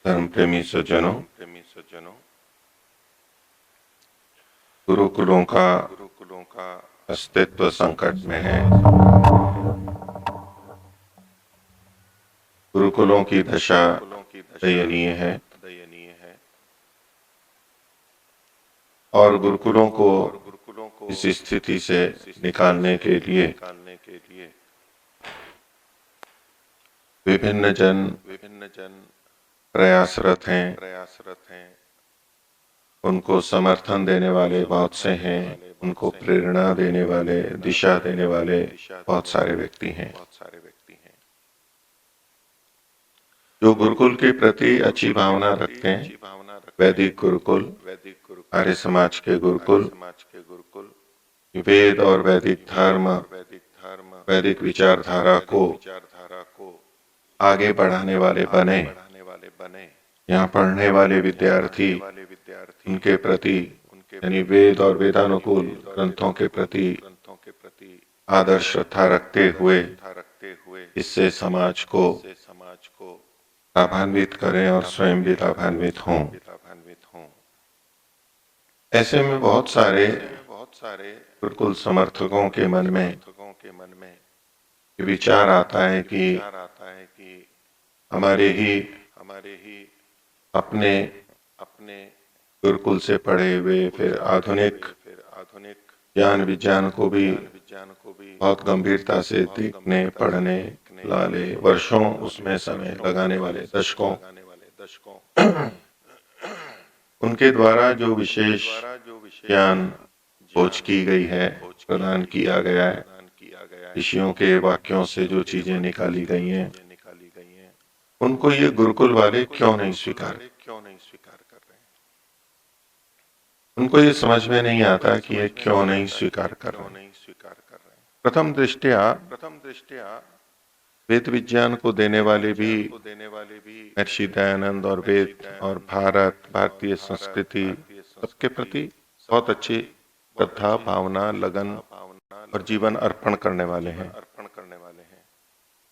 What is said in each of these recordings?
धर्म प्रेमी सज्जनों, गुरुकुलों का अस्तित्व संकट में है। गुरुकुलों की दशा दयनीय है और गुरुकुलों को इस स्थिति से निकालने के लिए विभिन्न जन प्रयासरत हैं। उनको समर्थन देने वाले बहुत से हैं, उनको प्रेरणा देने वाले, दिशा देने वाले बहुत सारे व्यक्ति हैं। जो गुरुकुल के प्रति अच्छी भावना रखते हैं, वैदिक गुरुकुल, आर्य समाज के गुरुकुल, वेद और वैदिक धर्म, वैदिक विचारधारा को आगे बढ़ाने वाले बने। यहाँ पढ़ने वाले विद्यार्थी उनके प्रति यानी वेद और वेदानुकूल ग्रंथों के प्रति आदर श्रद्धा रखते हुए इससे समाज को लाभान्वित करें और स्वयं भी लाभान्वित हों। ऐसे में बहुत सारे गुरुकुल समर्थकों के मन में विचार आता है कि हमारे ही अपने गुरुकुल से पढ़े हुए फिर आधुनिक ज्ञान विज्ञान को भी बहुत गंभीरता से देखने पढ़ने वाले, वर्षों उसमें समय लगाने वाले, दशकों उनके द्वारा जो विशेष ज्ञान खोज की गई है, प्रदान किया गया है, ऋषियों के वाक्यों से जो चीजें निकाली गई हैं, उनको ये गुरुकुल वाले क्यों नहीं स्वीकार कर रहे? उनको ये समझ में नहीं आता कि ये क्यों नहीं स्वीकार कर रहे। प्रथम दृष्टया वेद विज्ञान को देने वाले भी महर्षि दयानंद और वेद और भारतीय संस्कृति सबके प्रति बहुत अच्छी श्रद्धा, भावना, लगन और जीवन अर्पण करने वाले हैं।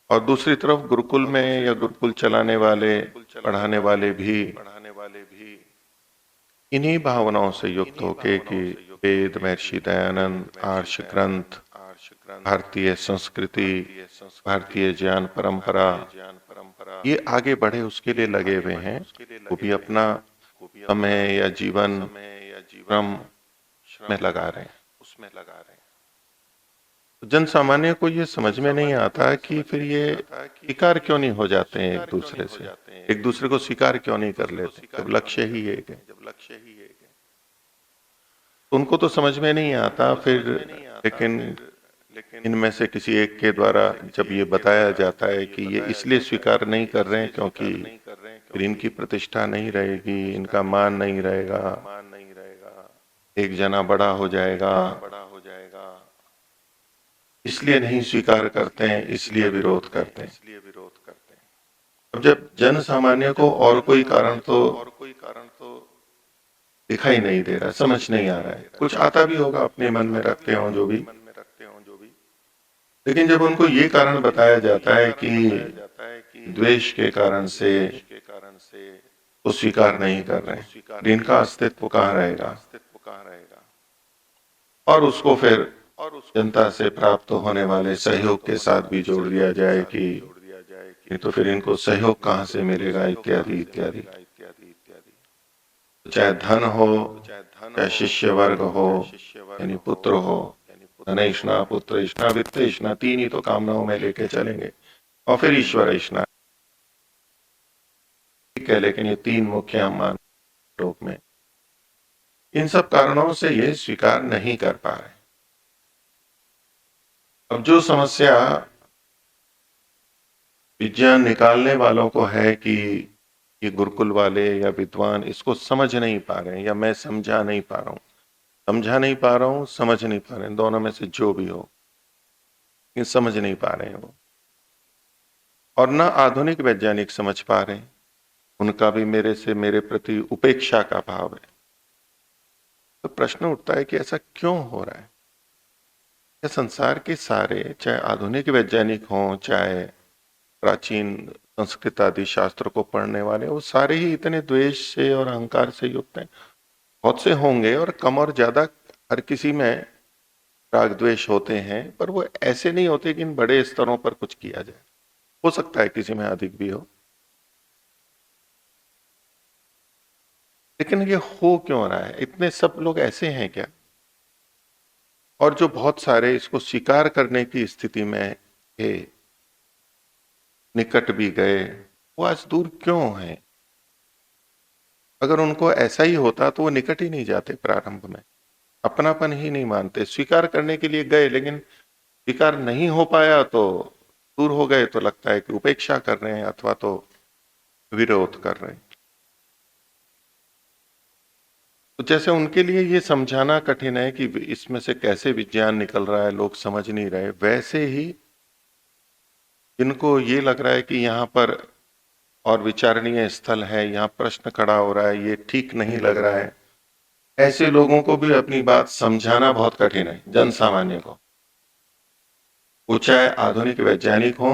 और दूसरी तरफ गुरुकुल में या गुरुकुल चलाने वाले, पढ़ाने वाले भी इन्हीं भावनाओं से युक्त होके कि वेद, महर्षि दयानंद, आर्ष ग्रंथ, भारतीय संस्कृति, भारतीय ज्ञान परंपरा ये आगे बढ़े उसके लिए लगे हुए हैं। वो भी अपना समय या जीवन श्रम में लगा रहे हैं। जन सामान्य को ये समझ में नहीं आता कि फिर ये स्वीकार क्यों नहीं हो जाते हैं एक दूसरे से, एक दूसरे को स्वीकार क्यों नहीं कर लेते जब लक्ष्य ही एक है। उनको तो समझ में नहीं आता फिर, लेकिन इनमें से किसी एक के द्वारा जब ये बताया जाता है कि ये इसलिए स्वीकार नहीं कर रहे हैं क्योंकि फिर इनकी प्रतिष्ठा नहीं रहेगी, इनका मान नहीं रहेगा, एक जना बड़ा हो जाएगा, इसलिए नहीं स्वीकार करते हैं, इसलिए विरोध करते हैं। अब जब जन सामान्य को और कोई कारण तो दिखाई नहीं दे रहा, समझ नहीं आ रहा है, कुछ आता भी होगा अपने मन में रखते हो जो भी, लेकिन जब उनको ये कारण बताया जाता है कि द्वेष के कारण से वो स्वीकार नहीं कर रहे हैं, इनका अस्तित्व कहाँ रहेगा, और उसको फिर जनता से प्राप्त होने वाले सहयोग के साथ भी जोड़ दिया जाए कि नहीं तो फिर इनको सहयोग कहाँ से मिलेगा, इत्यादि इत्यादि। चाहे धन हो, चाहे शिष्य वर्ग हो, यानी पुत्र हो, धनेष्णा, पुत्र इष्णा, वित्त इष्णा, तीन ही तो कामनाओं में लेके चलेंगे, और फिर ईश्वर इष्णा ठीक है, लेकिन ये तीन मुख्य हम मान लोक में, इन सब कारणों से ये स्वीकार नहीं कर पा रहे। अब जो समस्या विज्ञान निकालने वालों को है कि ये गुरुकुल वाले या विद्वान इसको समझ नहीं पा रहे हैं, या मैं समझा नहीं पा रहा हूं, समझ नहीं पा रहे हैं, दोनों में से जो भी हो, ये समझ नहीं पा रहे हैं वो, और ना आधुनिक वैज्ञानिक समझ पा रहे हैं, उनका भी मेरे प्रति उपेक्षा का भाव है। तो प्रश्न उठता है कि ऐसा क्यों हो रहा है? क्या संसार के सारे, चाहे आधुनिक वैज्ञानिक हों, चाहे प्राचीन संस्कृत आदि शास्त्र को पढ़ने वाले, वो सारे ही इतने द्वेष से और अहंकार से युक्त हैं। बहुत से होंगे और कम और ज्यादा हर किसी में राग द्वेष होते हैं, पर वो ऐसे नहीं होते कि इन बड़े स्तरों पर कुछ किया जाए। हो सकता है किसी में अधिक भी हो, लेकिन ये हो क्यों रहा है? इतने सब लोग ऐसे हैं क्या? और जो बहुत सारे इसको स्वीकार करने की स्थिति में थे, निकट भी गए, वो आज दूर क्यों हैं? अगर उनको ऐसा ही होता तो वो निकट ही नहीं जाते। प्रारंभ में अपनापन ही नहीं मानते, स्वीकार करने के लिए गए लेकिन स्वीकार नहीं हो पाया तो दूर हो गए, तो लगता है कि उपेक्षा कर रहे हैं अथवा तो विरोध कर रहे हैं। तो जैसे उनके लिए ये समझाना कठिन है कि इसमें से कैसे विज्ञान निकल रहा है, लोग समझ नहीं रहे, वैसे ही जिनको ये लग रहा है कि यहाँ पर और विचारणीय स्थल है, यहाँ प्रश्न खड़ा हो रहा है, ये ठीक नहीं लग रहा है, ऐसे लोगों को भी अपनी बात समझाना बहुत कठिन है, जन सामान्य को। वो चाहे आधुनिक वैज्ञानिक हो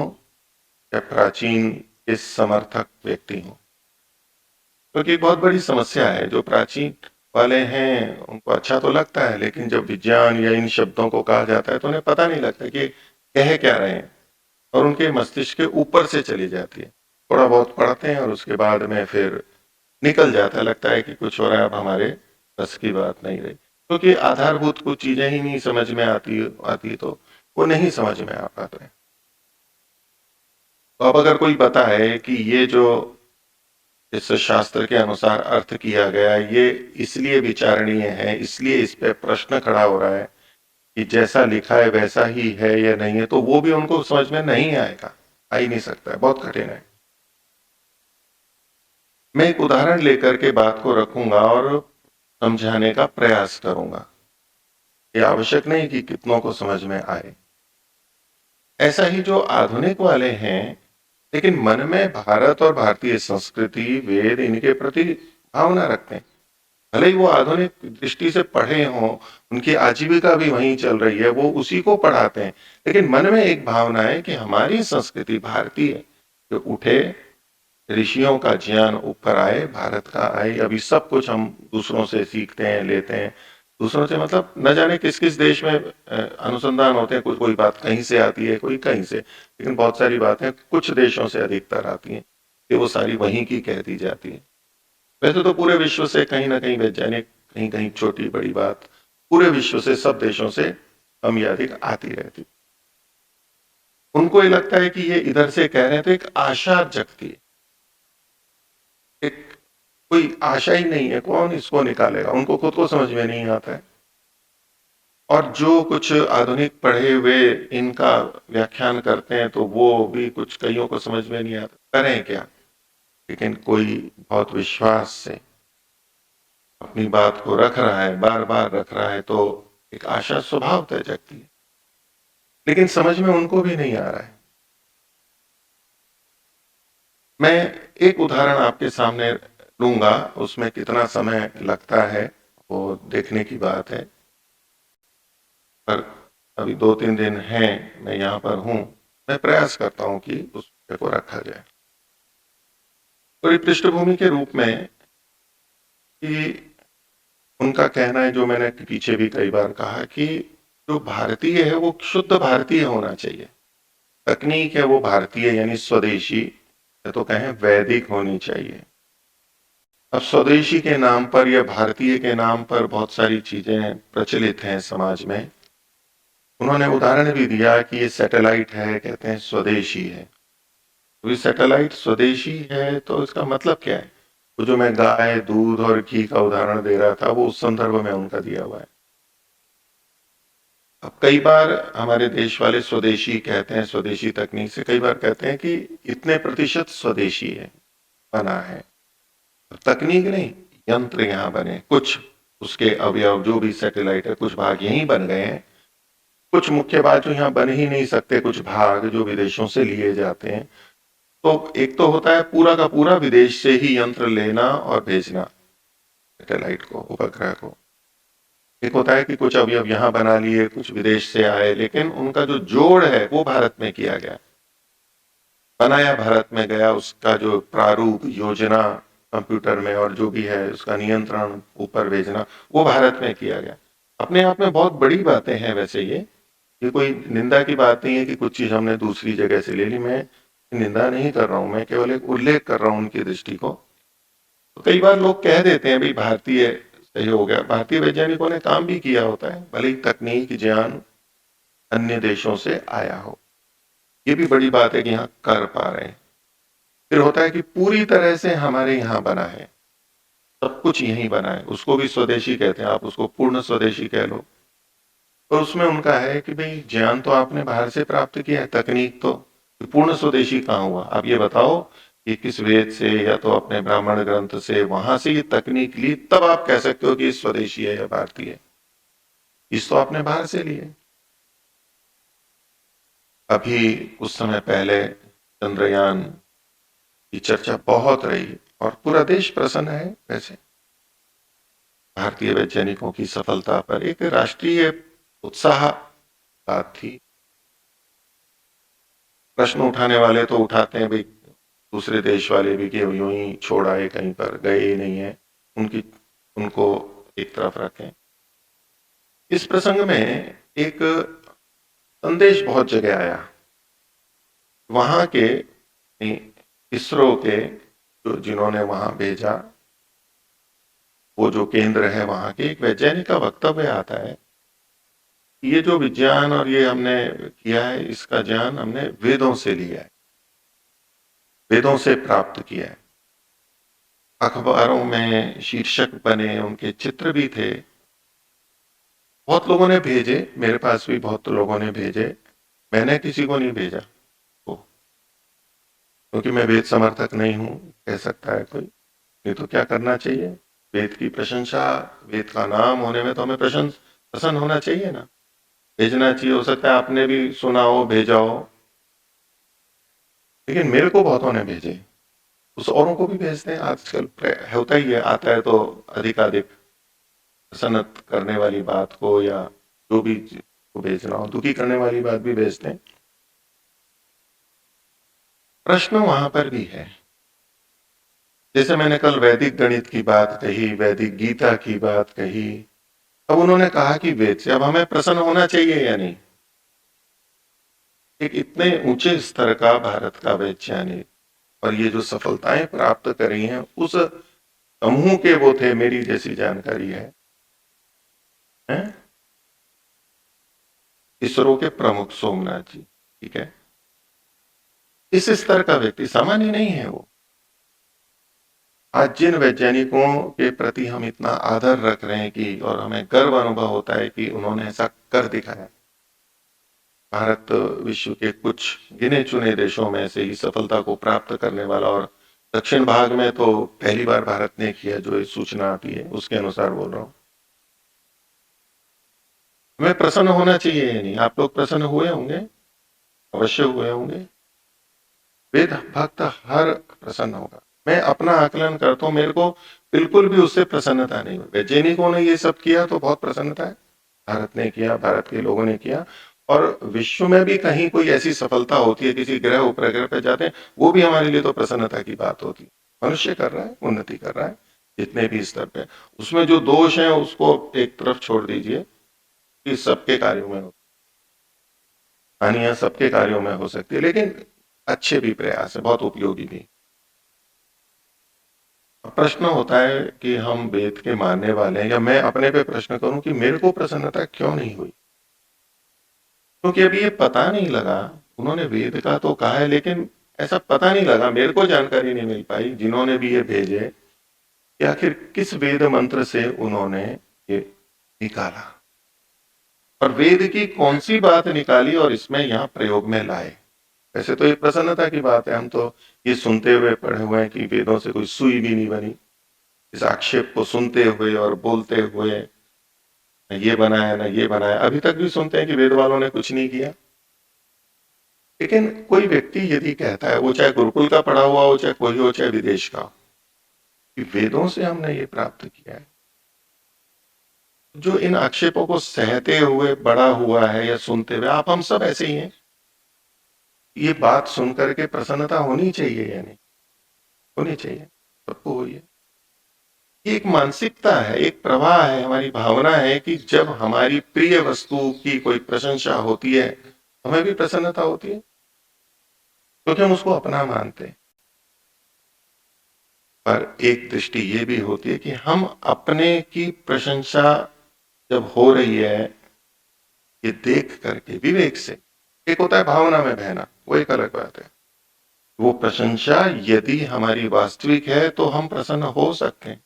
या प्राचीन के समर्थक व्यक्ति हो, क्योंकि बहुत बड़ी समस्या है। जो प्राचीन वाले हैं उनको अच्छा तो लगता है, लेकिन जब विज्ञान या इन शब्दों को कहा जाता है तो उन्हें पता नहीं लगता कि कह क्या रहे हैं, और उनके मस्तिष्क के ऊपर से चली जाती है। थोड़ा बहुत पढ़ते हैं और उसके बाद में फिर निकल जाता है, लगता है कि कुछ हो रहा है, अब हमारे बस की बात नहीं रही, क्योंकि आधारभूत कुछ चीजें ही नहीं समझ में आती तो वो नहीं समझ में आ पाते। तो अब अगर कोई बताए कि ये जो इस शास्त्र के अनुसार अर्थ किया गया, ये इसलिए विचारणीय है, इसलिए इस पे प्रश्न खड़ा हो रहा है कि जैसा लिखा है वैसा ही है या नहीं है, तो वो भी उनको समझ में नहीं आएगा, आ ही नहीं सकता है, बहुत कठिन है। मैं एक उदाहरण लेकर के बात को रखूंगा और समझाने का प्रयास करूंगा। ये आवश्यक नहीं कि कितनों को समझ में आए। ऐसा ही जो आधुनिक वाले हैं, लेकिन मन में भारत और भारतीय संस्कृति, वेद, इनके प्रति भावना रखते हैं। भले ही वो आधुनिक दृष्टि से पढ़े हों, उनकी आजीविका भी वहीं चल रही है, वो उसी को पढ़ाते हैं, लेकिन मन में एक भावना है कि हमारी संस्कृति भारतीय जो उठे, ऋषियों का ज्ञान ऊपर आए, भारत का आए। अभी सब कुछ हम दूसरों से सीखते हैं, लेते हैं। दूसरों से मतलब न जाने किस किस देश में अनुसंधान होते हैं, कोई कोई बात कहीं से आती है, कोई कहीं से, लेकिन बहुत सारी बातें कुछ देशों से अधिकतर आती हैं कि वो सारी वहीं की कह दी जाती है। वैसे तो पूरे विश्व से कहीं ना कहीं वैज्ञानिक, कहीं कहीं छोटी बड़ी बात, पूरे विश्व से, सब देशों से कम या अधिक आती रहती। उनको ये लगता है कि ये इधर से कह रहे हैं तो एक आशा जगती है, एक कोई आशा ही नहीं है, कौन इसको निकालेगा, उनको खुद को समझ में नहीं आता है। और जो कुछ आधुनिक पढ़े हुए इनका व्याख्यान करते हैं तो वो भी कुछ कईयों को समझ में नहीं आता, करें क्या। लेकिन कोई बहुत विश्वास से अपनी बात को रख रहा है, बार बार रख रहा है, तो एक आशा स्वभावतः जगती है, लेकिन समझ में उनको भी नहीं आ रहा है। मैं एक उदाहरण आपके सामने लूंगा, उसमें कितना समय लगता है वो देखने की बात है, पर अभी 2-3 दिन हैं मैं यहाँ पर हूं, मैं प्रयास करता हूं कि उस विषय को रखा जाए। तो पृष्ठभूमि के रूप में कि उनका कहना है, जो मैंने पीछे भी कई बार कहा, कि जो भारतीय है वो शुद्ध भारतीय होना चाहिए। तकनीक है वो भारतीय यानी स्वदेशी, या तो कहें वैदिक होनी चाहिए। अब स्वदेशी के नाम पर या भारतीय के नाम पर बहुत सारी चीजें प्रचलित हैं समाज में। उन्होंने उदाहरण भी दिया कि ये सैटेलाइट है, कहते हैं स्वदेशी है। तो ये सैटेलाइट स्वदेशी है तो इसका मतलब क्या है? वो जो मैं गाय, दूध और घी का उदाहरण दे रहा था, वो उस संदर्भ में उनका दिया हुआ है। अब कई बार हमारे देश वाले स्वदेशी कहते हैं, स्वदेशी तकनीक से कई बार कहते हैं कि इतने प्रतिशत स्वदेशी है, बना है। तकनीक नहीं, यंत्र यहाँ बने, कुछ उसके अवयव जो भी सैटेलाइट है, कुछ भाग यहीं बन गए हैं, कुछ मुख्य भाग जो यहाँ बन ही नहीं सकते, कुछ भाग जो विदेशों से लिए जाते हैं। तो एक तो होता है पूरा का पूरा विदेश से ही यंत्र लेना और भेजना सैटेलाइट को, उपग्रह को। एक होता है कि कुछ अवयव यहाँ बना लिए, कुछ विदेश से आए, लेकिन उनका जो जोड़ है वो भारत में किया गया। बनाया भारत में गया, उसका जो प्रारूप योजना कंप्यूटर में और जो भी है उसका नियंत्रण ऊपर भेजना वो भारत में किया गया। अपने आप में बहुत बड़ी बातें हैं वैसे ये कोई निंदा की बात नहीं है कि कुछ चीज हमने दूसरी जगह से ले ली। मैं निंदा नहीं कर रहा हूं, मैं केवल एक उल्लेख कर रहा हूं उनकी दृष्टि को। तो कई बार लोग कह देते हैं भाई भारतीय सही हो गया, भारतीय वैज्ञानिकों ने काम भी किया होता है, भले ही तकनीक ज्ञान अन्य देशों से आया हो। ये भी बड़ी बात है कि यहाँ कर पा रहे हैं। फिर होता है कि पूरी तरह से हमारे यहाँ बना है, सब कुछ यहीं बना है, उसको भी स्वदेशी कहते हैं, आप उसको पूर्ण स्वदेशी कह लो। तो उसमें उनका है कि भाई ज्ञान तो आपने बाहर से प्राप्त किया है, तकनीक तो पूर्ण स्वदेशी कहाँ हुआ? आप ये बताओ कि किस वेद से या तो अपने ब्राह्मण ग्रंथ से वहां से ये तकनीक ली, तब आप कह सकते हो कि स्वदेशी है या भारतीय है। इस तो आपने बाहर से लिए। अभी कुछ समय पहले चंद्रयान की चर्चा बहुत रही और पूरा देश प्रसन्न है वैसे भारतीय वैज्ञानिकों की सफलता पर। एक राष्ट्रीय उत्साह बात थी। प्रश्न उठाने वाले तो उठाते हैं भाई, दूसरे देश वाले भी कि यूं ही छोड़ आए, कहीं पर गए ही नहीं है, उनकी उनको एक तरफ रखें। इस प्रसंग में एक संदेश बहुत जगह आया। वहां के इसरो के जो जिन्होंने वहां भेजा, वो जो केंद्र है वहां के एक वैज्ञानिक का वक्तव्य आता है, ये जो विज्ञान और ये हमने किया है इसका ज्ञान हमने वेदों से लिया है, वेदों से प्राप्त किया है। अखबारों में शीर्षक बने, उनके चित्र भी थे, बहुत लोगों ने भेजे, मेरे पास भी बहुत लोगों ने भेजे। मैंने किसी को नहीं भेजा वो, क्योंकि मैं वेद समर्थक नहीं हूं, कह सकता है कोई। नहीं तो क्या करना चाहिए? वेद की प्रशंसा, वेद का नाम होने में तो हमें प्रसन्न होना चाहिए ना, भेजना चाहिए। हो सकता है आपने भी सुना हो, भेजा हो, लेकिन मेरे को बहुतों ने भेजे, उस औरों को भी भेजते हैं। आजकल होता ही है, आता है तो अधिकाधिक प्रसन्न करने वाली बात को या जो भी को भेजना हो, दुखी करने वाली बात भी भेजते हैं। प्रश्न वहां पर भी है। जैसे मैंने कल वैदिक गणित की बात कही, वैदिक गीता की बात कही, अब उन्होंने कहा कि वेद से अब हमें प्रसन्न होना चाहिए या नहीं? एक इतने ऊंचे स्तर का भारत का वैज्ञानिक और ये जो सफलताएं प्राप्त करी हैं उस समूह के वो थे, मेरी जैसी जानकारी है इसरो के प्रमुख सोमनाथ जी, ठीक है। इस स्तर का व्यक्ति सामान्य नहीं है वो। आज जिन वैज्ञानिकों के प्रति हम इतना आदर रख रहे हैं कि और हमें गर्व अनुभव होता है कि उन्होंने ऐसा कर दिखाया, भारत विश्व के कुछ गिने चुने देशों में से ही सफलता को प्राप्त करने वाला, और दक्षिण भाग में तो पहली बार भारत ने किया, जो ये सूचना आती है उसके अनुसार बोल रहा हूं। हमें प्रसन्न होना चाहिए या नहीं? आप लोग प्रसन्न हुए होंगे, अवश्य हुए होंगे। वेद भक्त हर प्रसन्न होगा। मैं अपना आकलन करता हूं, मेरे को बिल्कुल भी उससे प्रसन्नता नहीं हुई। वैज्ञानिकों ने ये सब किया तो बहुत प्रसन्नता है, भारत ने किया, भारत के लोगों ने किया। और विश्व में भी कहीं कोई ऐसी सफलता होती है, किसी ग्रह उपग्रह पे जाते हैं, वो भी हमारे लिए तो प्रसन्नता की बात होती है। मनुष्य कर रहा है, उन्नति कर रहा है जितने भी स्तर पे, उसमें जो दोष है उसको एक तरफ छोड़ दीजिए कि सबके कार्यों में हानियां सबके कार्यों में हो सकती है, लेकिन अच्छे भी प्रयास है, बहुत उपयोगी भी। प्रश्न होता है कि हम वेद के मानने वाले हैं, या मैं अपने पे प्रश्न करूं कि मेरे को प्रसन्नता क्यों नहीं हुई? क्योंकि अभी ये पता नहीं लगा, उन्होंने वेद का तो कहा है लेकिन ऐसा पता नहीं लगा, मेरे को जानकारी नहीं मिल पाई जिन्होंने भी ये भेजे कि आखिर किस वेद मंत्र से उन्होंने ये निकाला और वेद की कौन सी बात निकाली और इसमें यहाँ प्रयोग में लाए। वैसे तो ये प्रसन्नता की बात है, हम तो ये सुनते हुए पढ़े हुए हैं कि वेदों से कोई सुई भी नहीं बनी। इस आक्षेप को सुनते हुए और बोलते हुए न ये बनाया ना ये बनाया, अभी तक भी सुनते हैं कि वेद वालों ने कुछ नहीं किया। लेकिन कोई व्यक्ति यदि कहता है, वो चाहे गुरुकुल का पढ़ा हुआ हो, चाहे कोई हो, चाहे विदेश का, कि वेदों से हमने ये प्राप्त किया है, जो इन आक्षेपों को सहते हुए बड़ा हुआ है या सुनते हुए, आप हम सब ऐसे ही हैं। ये बात सुनकर के प्रसन्नता होनी चाहिए या नहीं? होनी चाहिए, सबको हुई है। ये एक मानसिकता है, एक प्रवाह है, हमारी भावना है कि जब हमारी प्रिय वस्तु की कोई प्रशंसा होती है, हमें भी प्रसन्नता होती है, क्योंकि हम उसको अपना मानते हैं। पर एक दृष्टि ये भी होती है कि हम अपने की प्रशंसा जब हो रही है, ये देख करके विवेक से, एक होता है भावना में बहना, वो एक अलग बात है। वो प्रशंसा यदि हमारी वास्तविक है तो हम प्रसन्न हो सकते हैं,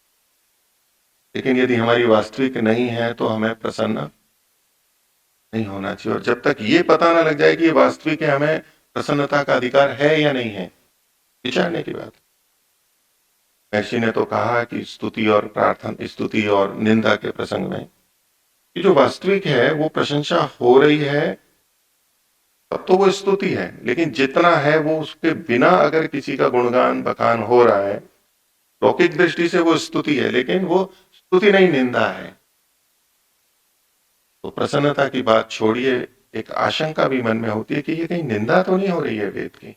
लेकिन यदि हमारी वास्तविक नहीं है तो हमें प्रसन्न नहीं होना चाहिए। और जब तक ये पता ना लग जाए कि ये वास्तविक है, हमें प्रसन्नता का अधिकार है या नहीं है, विचारने की बात। महर्षि ने तो कहा कि स्तुति और प्रार्थना, स्तुति और निंदा के प्रसंग में कि जो वास्तविक है वो प्रशंसा हो रही है तब तो वो स्तुति है, लेकिन जितना है वो उसके बिना अगर किसी का गुणगान बखान हो रहा है, लौकिक दृष्टि से वो स्तुति है, लेकिन वो स्तुति नहीं, निंदा है। तो प्रसन्नता की बात छोड़िए, एक आशंका भी मन में होती है कि ये कहीं निंदा तो नहीं हो रही है वेद की।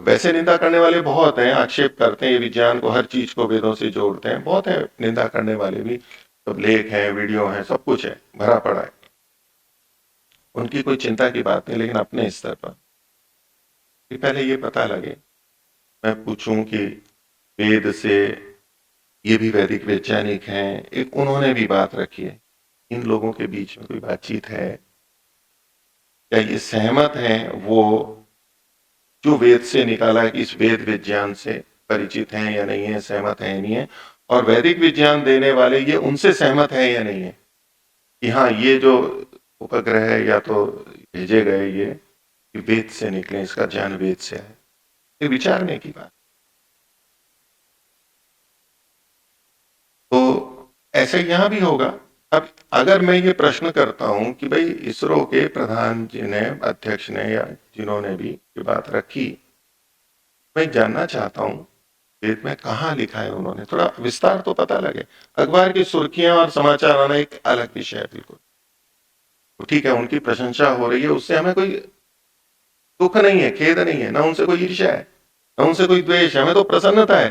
वैसे निंदा करने वाले बहुत हैं, आक्षेप करते हैं, ये विज्ञान को, हर चीज को वेदों से जोड़ते हैं, बहुत है निंदा करने वाले भी, तो लेख हैं, वीडियो हैं, सब कुछ है, भरा पड़ा है। उनकी कोई चिंता की बात नहीं, लेकिन अपने स्तर पर कि पहले ये पता लगे, मैं पूछूं कि वेद से, ये भी वैदिक वैज्ञानिक हैं, एक उन्होंने भी बात रखी है, इन लोगों के बीच में कोई बातचीत है, क्या ये सहमत हैं, वो जो वेद से निकाला है कि इस वेद विज्ञान से परिचित हैं या नहीं है, सहमत है या नहीं है, और वैदिक विज्ञान देने वाले ये उनसे सहमत है या नहीं है कि हाँ ये जो उपग्रह है या तो भेजे गए ये वेद से निकले, इसका ज्ञान वेद से है, ये विचारने की बात। तो ऐसे यहां भी होगा। अब अगर मैं ये प्रश्न करता हूं कि भाई इसरो के प्रधान जी ने, अध्यक्ष ने, या जिन्होंने भी ये बात रखी, मैं जानना चाहता हूं वेद में कहाँ लिखा है, उन्होंने थोड़ा विस्तार तो पता लगे। अखबार की सुर्खियां और समाचार आना एक अलग विषय है बिल्कुल, तो ठीक है उनकी प्रशंसा हो रही है, उससे हमें कोई दुख नहीं है, खेद नहीं है, ना उनसे कोई ईर्ष्या है, ना उनसे कोई द्वेष है, हमें तो प्रसन्नता है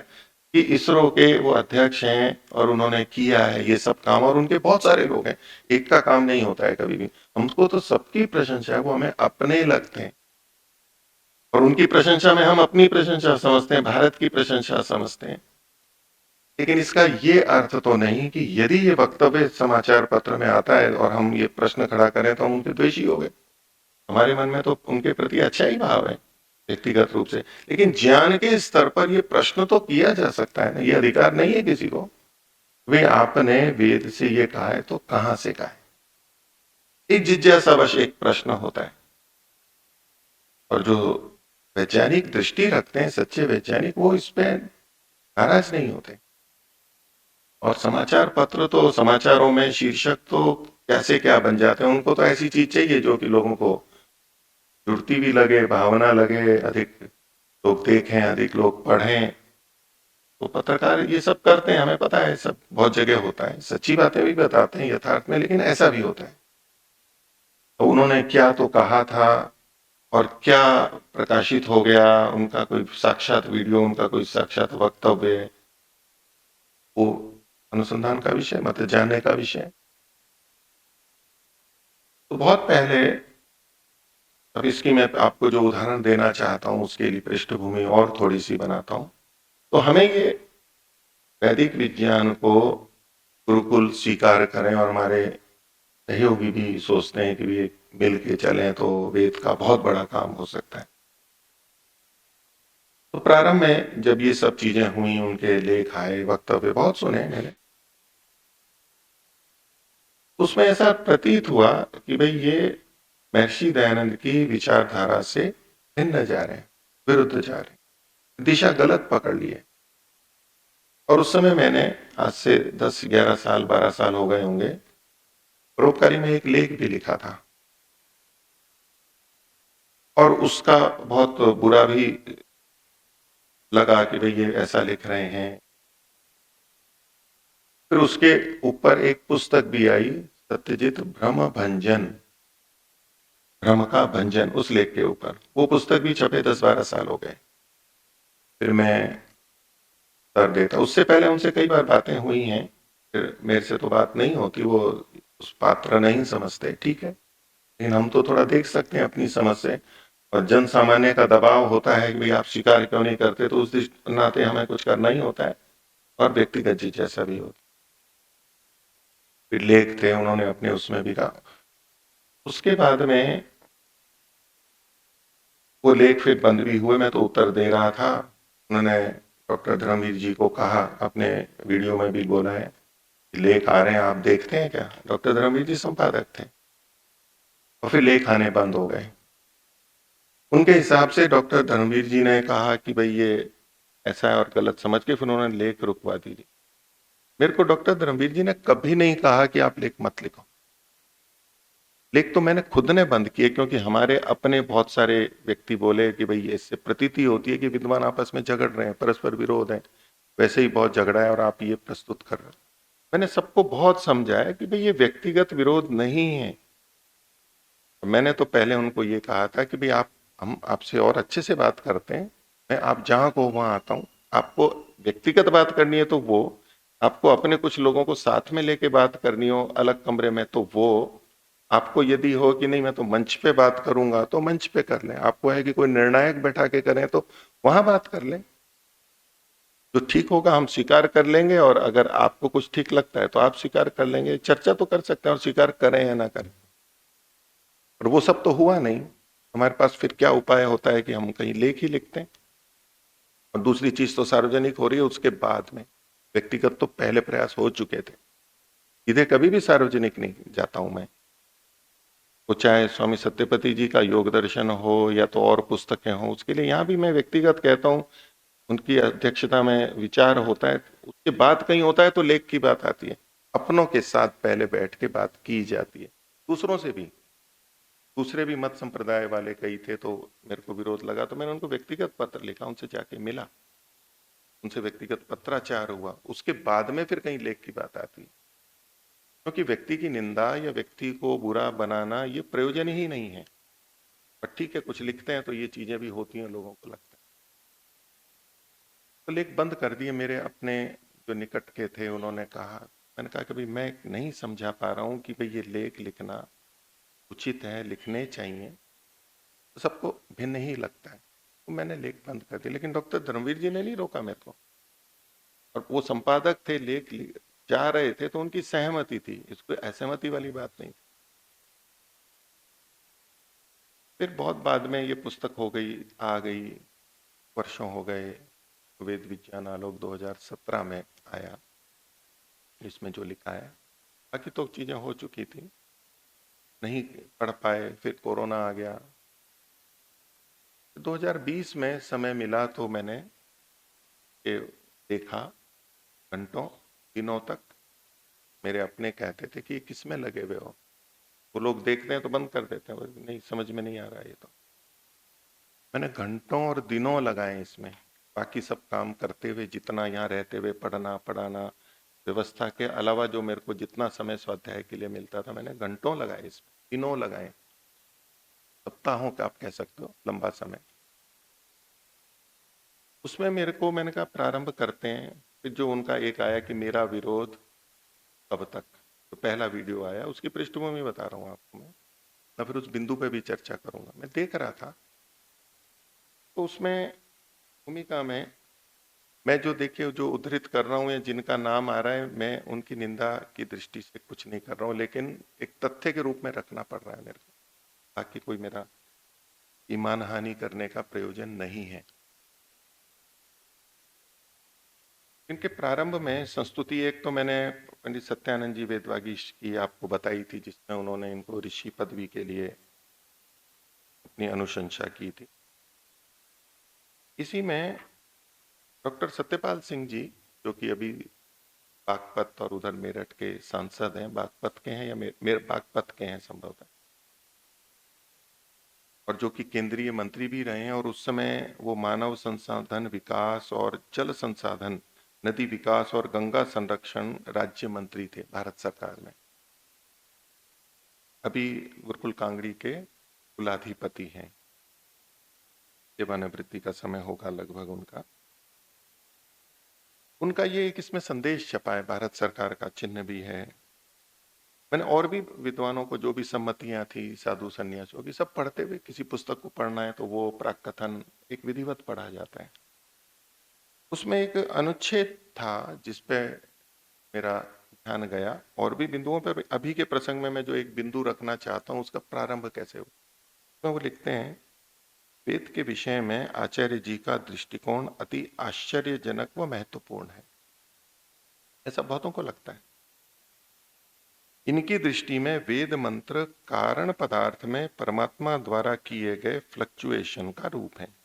कि इसरो के वो अध्यक्ष हैं और उन्होंने किया है ये सब काम, और उनके बहुत सारे लोग हैं, एक का काम नहीं होता है कभी भी। हमको तो सबकी प्रशंसा है, वो हमें अपने लगते हैं, और उनकी प्रशंसा में हम अपनी प्रशंसा समझते हैं, भारत की प्रशंसा समझते हैं। लेकिन इसका ये अर्थ तो नहीं कि यदि ये वक्तव्य समाचार पत्र में आता है और हम ये प्रश्न खड़ा करें तो हम उनके द्वेषी हो गए। हमारे मन में तो उनके प्रति अच्छा ही भाव है व्यक्तिगत रूप से, लेकिन ज्ञान के स्तर पर ये प्रश्न तो किया जा सकता है ना, ये अधिकार नहीं है किसी को। वे आपने वेद से ये कहा है तो कहां से कहा है, एक जिज्ञासावश एक प्रश्न होता है। और जो वैज्ञानिक दृष्टि रखते हैं, सच्चे वैज्ञानिक, वो इस पे नाराज नहीं होते। और समाचार पत्र तो, समाचारों में शीर्षक तो कैसे क्या बन जाते हैं, उनको तो ऐसी चीज चाहिए जो कि लोगों को जुड़ती भी लगे, भावना लगे, अधिक लोग देखें, अधिक लोग पढ़ें। तो पत्रकार ये सब करते हैं, हमें पता है, सब बहुत जगह होता है, सच्ची बातें भी बताते हैं यथार्थ में, लेकिन ऐसा भी होता है। तो उन्होंने क्या तो कहा था और क्या प्रकाशित हो गया, उनका कोई साक्षात वीडियो, उनका कोई साक्षात वक्तव्य, वो अनुसंधान का विषय, मतलब जानने का विषय। तो बहुत पहले, अब इसकी मैं आपको जो उदाहरण देना चाहता हूं उसके लिए पृष्ठभूमि और थोड़ी सी बनाता हूं। तो हमें ये वैदिक विज्ञान को गुरुकुल स्वीकार करें, और हमारे सहयोगी भी सोचते हैं कि भी मिल के चलें तो वेद का बहुत बड़ा काम हो सकता है। तो प्रारंभ में जब ये सब चीजें हुई, उनके लेख आए, वक्तव्य बहुत सुने मैंने, तो उसमें ऐसा प्रतीत हुआ कि भाई ये महर्षि दयानंद की विचारधारा से भिन्न जा रहे हैं, विरुद्ध जा रहे हैं, दिशा गलत पकड़ लिए। और उस समय मैंने, आज से 10 11 साल 12 साल हो गए होंगे, परोपकारी में एक लेख भी लिखा था, और उसका बहुत बुरा भी लगा कि भाई ये ऐसा लिख रहे हैं। फिर उसके ऊपर एक पुस्तक भी आई, सत्यजित भ्रम भंजन, भ्रम का भंजन, उस लेख के ऊपर। वो पुस्तक भी छपे 10-12 साल हो गए। फिर मैं कर देता, उससे पहले उनसे कई बार बातें हुई हैं, फिर मेरे से तो बात नहीं होती, वो उस पात्र नहीं समझते, ठीक है, लेकिन हम तो थोड़ा देख सकते हैं अपनी समझ से। और जन सामान्य का दबाव होता है कि भाई आप स्वीकार क्यों नहीं करते, तो उस नाते हमें कुछ करना ही होता है, और व्यक्तिगत जिज्ञासा भी होती। फिर लेख थे, उन्होंने अपने उसमें भी कहा। उसके बाद में वो लेख फिर बंद भी हुए, मैं तो उत्तर दे रहा था। उन्होंने डॉक्टर धर्मवीर जी को कहा, अपने वीडियो में भी बोला है, लेख आ रहे हैं, आप देखते हैं क्या? डॉक्टर धर्मवीर जी संपादक थे, और फिर लेख आने बंद हो गए। उनके हिसाब से डॉक्टर धर्मवीर जी ने कहा कि भाई ये ऐसा है, और गलत समझ के फिर उन्होंने लेख रुकवा दी। मेरे को डॉक्टर धर्मवीर जी ने कभी नहीं कहा कि आप लेख मत लिखो। लेख तो मैंने खुद ने बंद किए, क्योंकि हमारे अपने बहुत सारे व्यक्ति बोले कि भाई इससे प्रतीति होती है कि विद्वान आपस में झगड़ रहे हैं, परस्पर विरोध है, वैसे ही बहुत झगड़ा है और आप ये प्रस्तुत कर रहे हैं। मैंने सबको बहुत समझाया कि भाई ये व्यक्तिगत विरोध नहीं है। मैंने तो पहले उनको ये कहा था कि भाई हम आपसे और अच्छे से बात करते हैं, मैं आप जहां को वहां आता हूं। आपको व्यक्तिगत बात करनी है तो वो, आपको अपने कुछ लोगों को साथ में लेके बात करनी हो अलग कमरे में तो वो, आपको यदि हो कि नहीं मैं तो मंच पे बात करूंगा तो मंच पे कर लें, आपको है कि कोई निर्णायक बैठा के करें तो वहां बात कर लें। जो ठीक होगा हम स्वीकार कर लेंगे, और अगर आपको कुछ ठीक लगता है तो आप स्वीकार कर लेंगे, चर्चा तो कर सकते हैं, और स्वीकार करें या ना करें। और वो सब तो हुआ नहीं। हमारे पास फिर क्या उपाय होता है कि हम कहीं लेख ही लिखते हैं। और दूसरी चीज तो सार्वजनिक हो रही है उसके बाद में, व्यक्तिगत तो पहले प्रयास हो चुके थे। सीधे कभी भी सार्वजनिक नहीं जाता हूं मैं। वो चाहे स्वामी सत्यपति जी का योग दर्शन हो या तो और पुस्तकें हो, उसके लिए यहाँ भी मैं व्यक्तिगत कहता हूँ, उनकी अध्यक्षता में विचार होता है, उसके बाद कहीं होता है तो लेख की बात आती है। अपनों के साथ पहले बैठ के बात की जाती है, दूसरों से भी। दूसरे भी मत संप्रदाय वाले कई थे, तो मेरे को विरोध लगा तो मैंने उनको व्यक्तिगत पत्र लिखा, उनसे जाके मिला, उनसे व्यक्तिगत पत्राचार हुआ, उसके बाद में फिर कहीं लेख की बात आती है। क्योंकि व्यक्ति की निंदा या व्यक्ति को बुरा बनाना ये प्रयोजन ही नहीं है। पर ठीक है, कुछ लिखते हैं तो ये चीजें भी होती हैं, लोगों को लगता है। तो लेख बंद कर दिए। मेरे अपने जो निकट के थे उन्होंने कहा, मैंने कहा कि भाई मैं नहीं समझा पा रहा हूं कि भाई ये लेख लिखना उचित है, लिखने चाहिए, तो सबको भिन्न ही लगता है। तो मैंने लेख बंद कर दिया, लेकिन डॉक्टर धर्मवीर जी ने नहीं रोका मेरे को। और वो संपादक थे, जा रहे थे तो उनकी सहमति थी, इसको असहमति वाली बात नहीं थी। फिर बहुत बाद में ये पुस्तक हो गई, आ गई, वर्षों हो गए। वेद विज्ञान आलोक 2017 में आया, इसमें जो लिखा है, बाकी तो चीजें हो चुकी थी, नहीं पढ़ पाए। फिर कोरोना आ गया। 2020 में समय मिला तो मैंने ये देखा, घंटों दिनों तक मेरे अपने कहते थे कि ये किस में लगे हुए हो। वो लोग देखते हैं तो बंद कर देते हैं, नहीं समझ में नहीं आ रहा है ये तो। मैंने घंटों और दिनों लगाए इसमें, बाकी सब काम करते हुए, जितना यहाँ रहते हुए पढ़ना पढ़ाना, व्यवस्था के अलावा जो मेरे को जितना समय स्वाध्याय के लिए मिलता था, मैंने घंटों लगाए इसमें, दिनों लगाए, सप्ताहों का आप कह सकते हो, लंबा समय। उसमें मेरे को, मैंने कहा प्रारंभ करते हैं। फिर जो उनका एक आया कि मेरा विरोध कब तक, तो पहला वीडियो आया, उसकी पृष्ठभूमि बता रहा हूँ आपको मैं फिर उस बिंदु पे भी चर्चा करूंगा। मैं देख रहा था तो उसमें भूमिका में मैं जो देखिए जो उद्धृत कर रहा हूं या जिनका नाम आ रहा है, मैं उनकी निंदा की दृष्टि से कुछ नहीं कर रहा हूं, लेकिन एक तथ्य के रूप में रखना पड़ रहा है मेरे को, ताकि कोई मेरा ईमान हानि करने का प्रयोजन नहीं है। इनके प्रारंभ में संस्तुति एक तो मैंने पंडित सत्यानंद जी वेदवागीश की आपको बताई थी, जिसमें उन्होंने इनको ऋषि पदवी के लिए अपनी अनुशंसा की थी। इसी में डॉक्टर सत्यपाल सिंह जी, जो कि अभी बागपत और उधर मेरठ के सांसद हैं, बागपत के हैं या मेरे बागपत के हैं संभवतः, और जो कि केंद्रीय मंत्री भी रहे हैं, और उस समय वो मानव संसाधन विकास और जल संसाधन, नदी विकास और गंगा संरक्षण राज्य मंत्री थे भारत सरकार में। अभी गुरुकुल कांगड़ी के कुलाधिपति हैं, सेवानिवृत्ति का समय होगा लगभग उनका। उनका ये एक इसमें संदेश छपा है, भारत सरकार का चिन्ह भी है। मैंने और भी विद्वानों को जो भी सम्मतियां थी साधु संन्यासियों की, सब पढ़ते हुए, किसी पुस्तक को पढ़ना है तो वो प्राक कथन एक विधिवत पढ़ा जाता है। उसमें एक अनुच्छेद था जिसपे मेरा ध्यान गया, और भी बिंदुओं पर अभी के प्रसंग में मैं जो एक बिंदु रखना चाहता हूं उसका प्रारंभ कैसे हो। तो वो लिखते हैं, वेद के विषय में आचार्य जी का दृष्टिकोण अति आश्चर्यजनक व महत्वपूर्ण है। ऐसा बहुतों को लगता है। इनकी दृष्टि में वेद मंत्र कारण पदार्थ में परमात्मा द्वारा किए गए फ्लक्चुएशन का रूप है।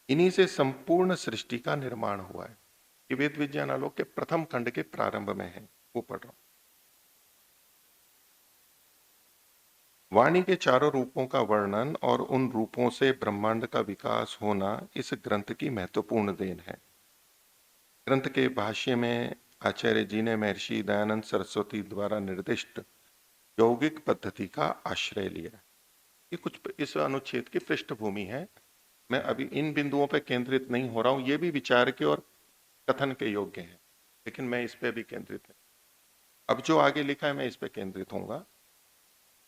इन्हीं से संपूर्ण सृष्टि का निर्माण हुआ है। ये वेद विज्ञान आलोक के प्रथम खंड के प्रारंभ में है, वो पढ़ रहा हूं। वाणी के चारों रूपों का वर्णन और उन रूपों से ब्रह्मांड का विकास होना इस ग्रंथ की महत्वपूर्ण देन है। ग्रंथ के भाष्य में आचार्य जी ने महर्षि दयानंद सरस्वती द्वारा निर्दिष्ट यौगिक पद्धति का आश्रय लिया। ये कुछ इस अनुच्छेद की पृष्ठभूमि है। मैं अभी इन बिंदुओं पर केंद्रित नहीं हो रहा हूं, ये भी विचार के और कथन के योग्य है, लेकिन मैं इस पे भी केंद्रित नहीं। अब जो आगे लिखा है मैं इस पे केंद्रित होऊंगा।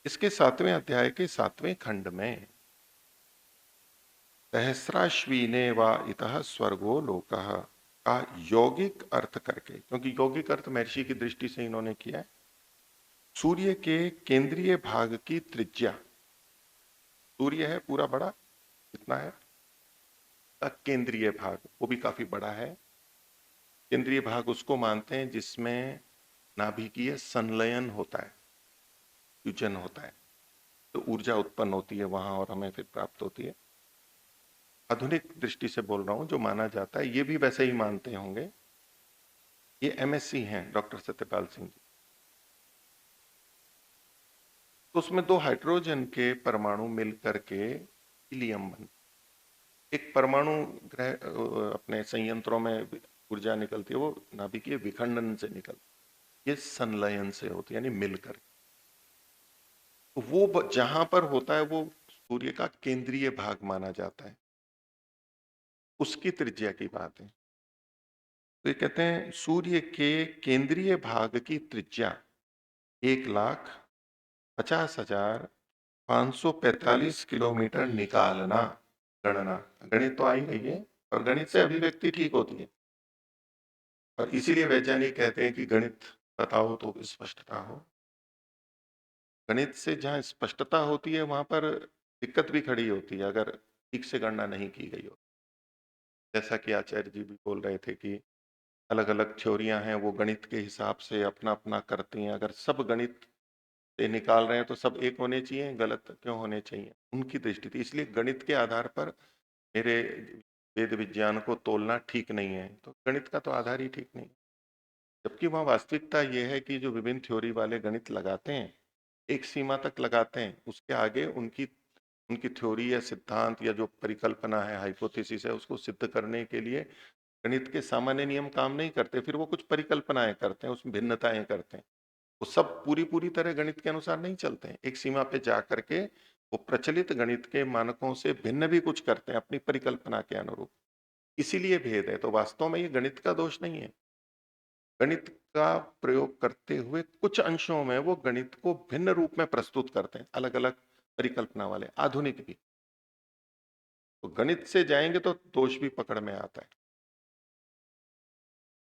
इसके 7वें अध्याय के 7वें खंड में सहस्राश्विने वा इतः स्वर्गो लोकः का यौगिक अर्थ करके, क्योंकि यौगिक अर्थ महर्षि की दृष्टि से इन्होंने किया है, सूर्य के केंद्रीय भाग की त्रिज्या, सूर्य है पूरा बड़ा कितना है, का केंद्रीय भाग वो भी काफी बड़ा है। केंद्रीय भाग उसको मानते हैं जिसमें नाभिकीय संलयन होता है, फ्यूजन होता है, तो ऊर्जा उत्पन्न होती है वहां और हमें फिर प्राप्त होती है। आधुनिक दृष्टि से बोल रहा हूं, जो माना जाता है, ये भी वैसे ही मानते होंगे। ये एमएससी हैं डॉक्टर सत्यपाल सिंह जी। तो उसमें दो हाइड्रोजन के परमाणु मिल करके हीलियम बन, एक परमाणु ग्रह अपने संयंत्रों में ऊर्जा निकलती है, वो नाभिकीय विखंडन से निकलती है, ये संलयन से होती है, यानी मिलकर। तो वो जहां पर होता है वो सूर्य का केंद्रीय भाग माना जाता है, उसकी त्रिज्या की बात है। तो ये कहते हैं सूर्य के केंद्रीय भाग की त्रिज्या 1,50,50,545 किलोमीटर निकालना। गणना, गणित तो आ ही गई है, और गणित से अभिव्यक्ति ठीक होती है, और इसीलिए वैज्ञानिक कहते हैं कि गणित बताओ तो स्पष्टता हो। गणित से जहां स्पष्टता होती है वहां पर दिक्कत भी खड़ी होती है अगर ठीक से गणना नहीं की गई हो। जैसा कि आचार्य जी भी बोल रहे थे कि अलग अलग थ्योरियां हैं, वो गणित के हिसाब से अपना अपना करती हैं। अगर सब गणित से निकाल रहे हैं तो सब एक होने चाहिए, गलत क्यों होने चाहिए, उनकी दृष्टि थी। इसलिए गणित के आधार पर मेरे वेद विज्ञान को तोलना ठीक नहीं है, तो गणित का तो आधार ही ठीक नहीं। जबकि वहाँ वास्तविकता यह है कि जो विभिन्न थ्योरी वाले गणित लगाते हैं एक सीमा तक लगाते हैं, उसके आगे उनकी उनकी थ्योरी या सिद्धांत या जो परिकल्पना है, हाइपोथेसिस है, उसको सिद्ध करने के लिए गणित के सामान्य नियम काम नहीं करते, फिर वो कुछ परिकल्पनाएं करते हैं, उसमें भिन्नताएं करते हैं। वो सब पूरी पूरी तरह गणित के अनुसार नहीं चलते हैं, एक सीमा पे जा करके वो प्रचलित गणित के मानकों से भिन्न भी कुछ करते हैं अपनी परिकल्पना के अनुरूप। इसीलिए भेद है। तो वास्तव में ये गणित का दोष नहीं है। गणित का प्रयोग करते हुए कुछ अंशों में वो गणित को भिन्न रूप में प्रस्तुत करते हैं, अलग अलग परिकल्पना वाले आधुनिक भी। तो गणित से जाएंगे तो दोष भी पकड़ में आता है।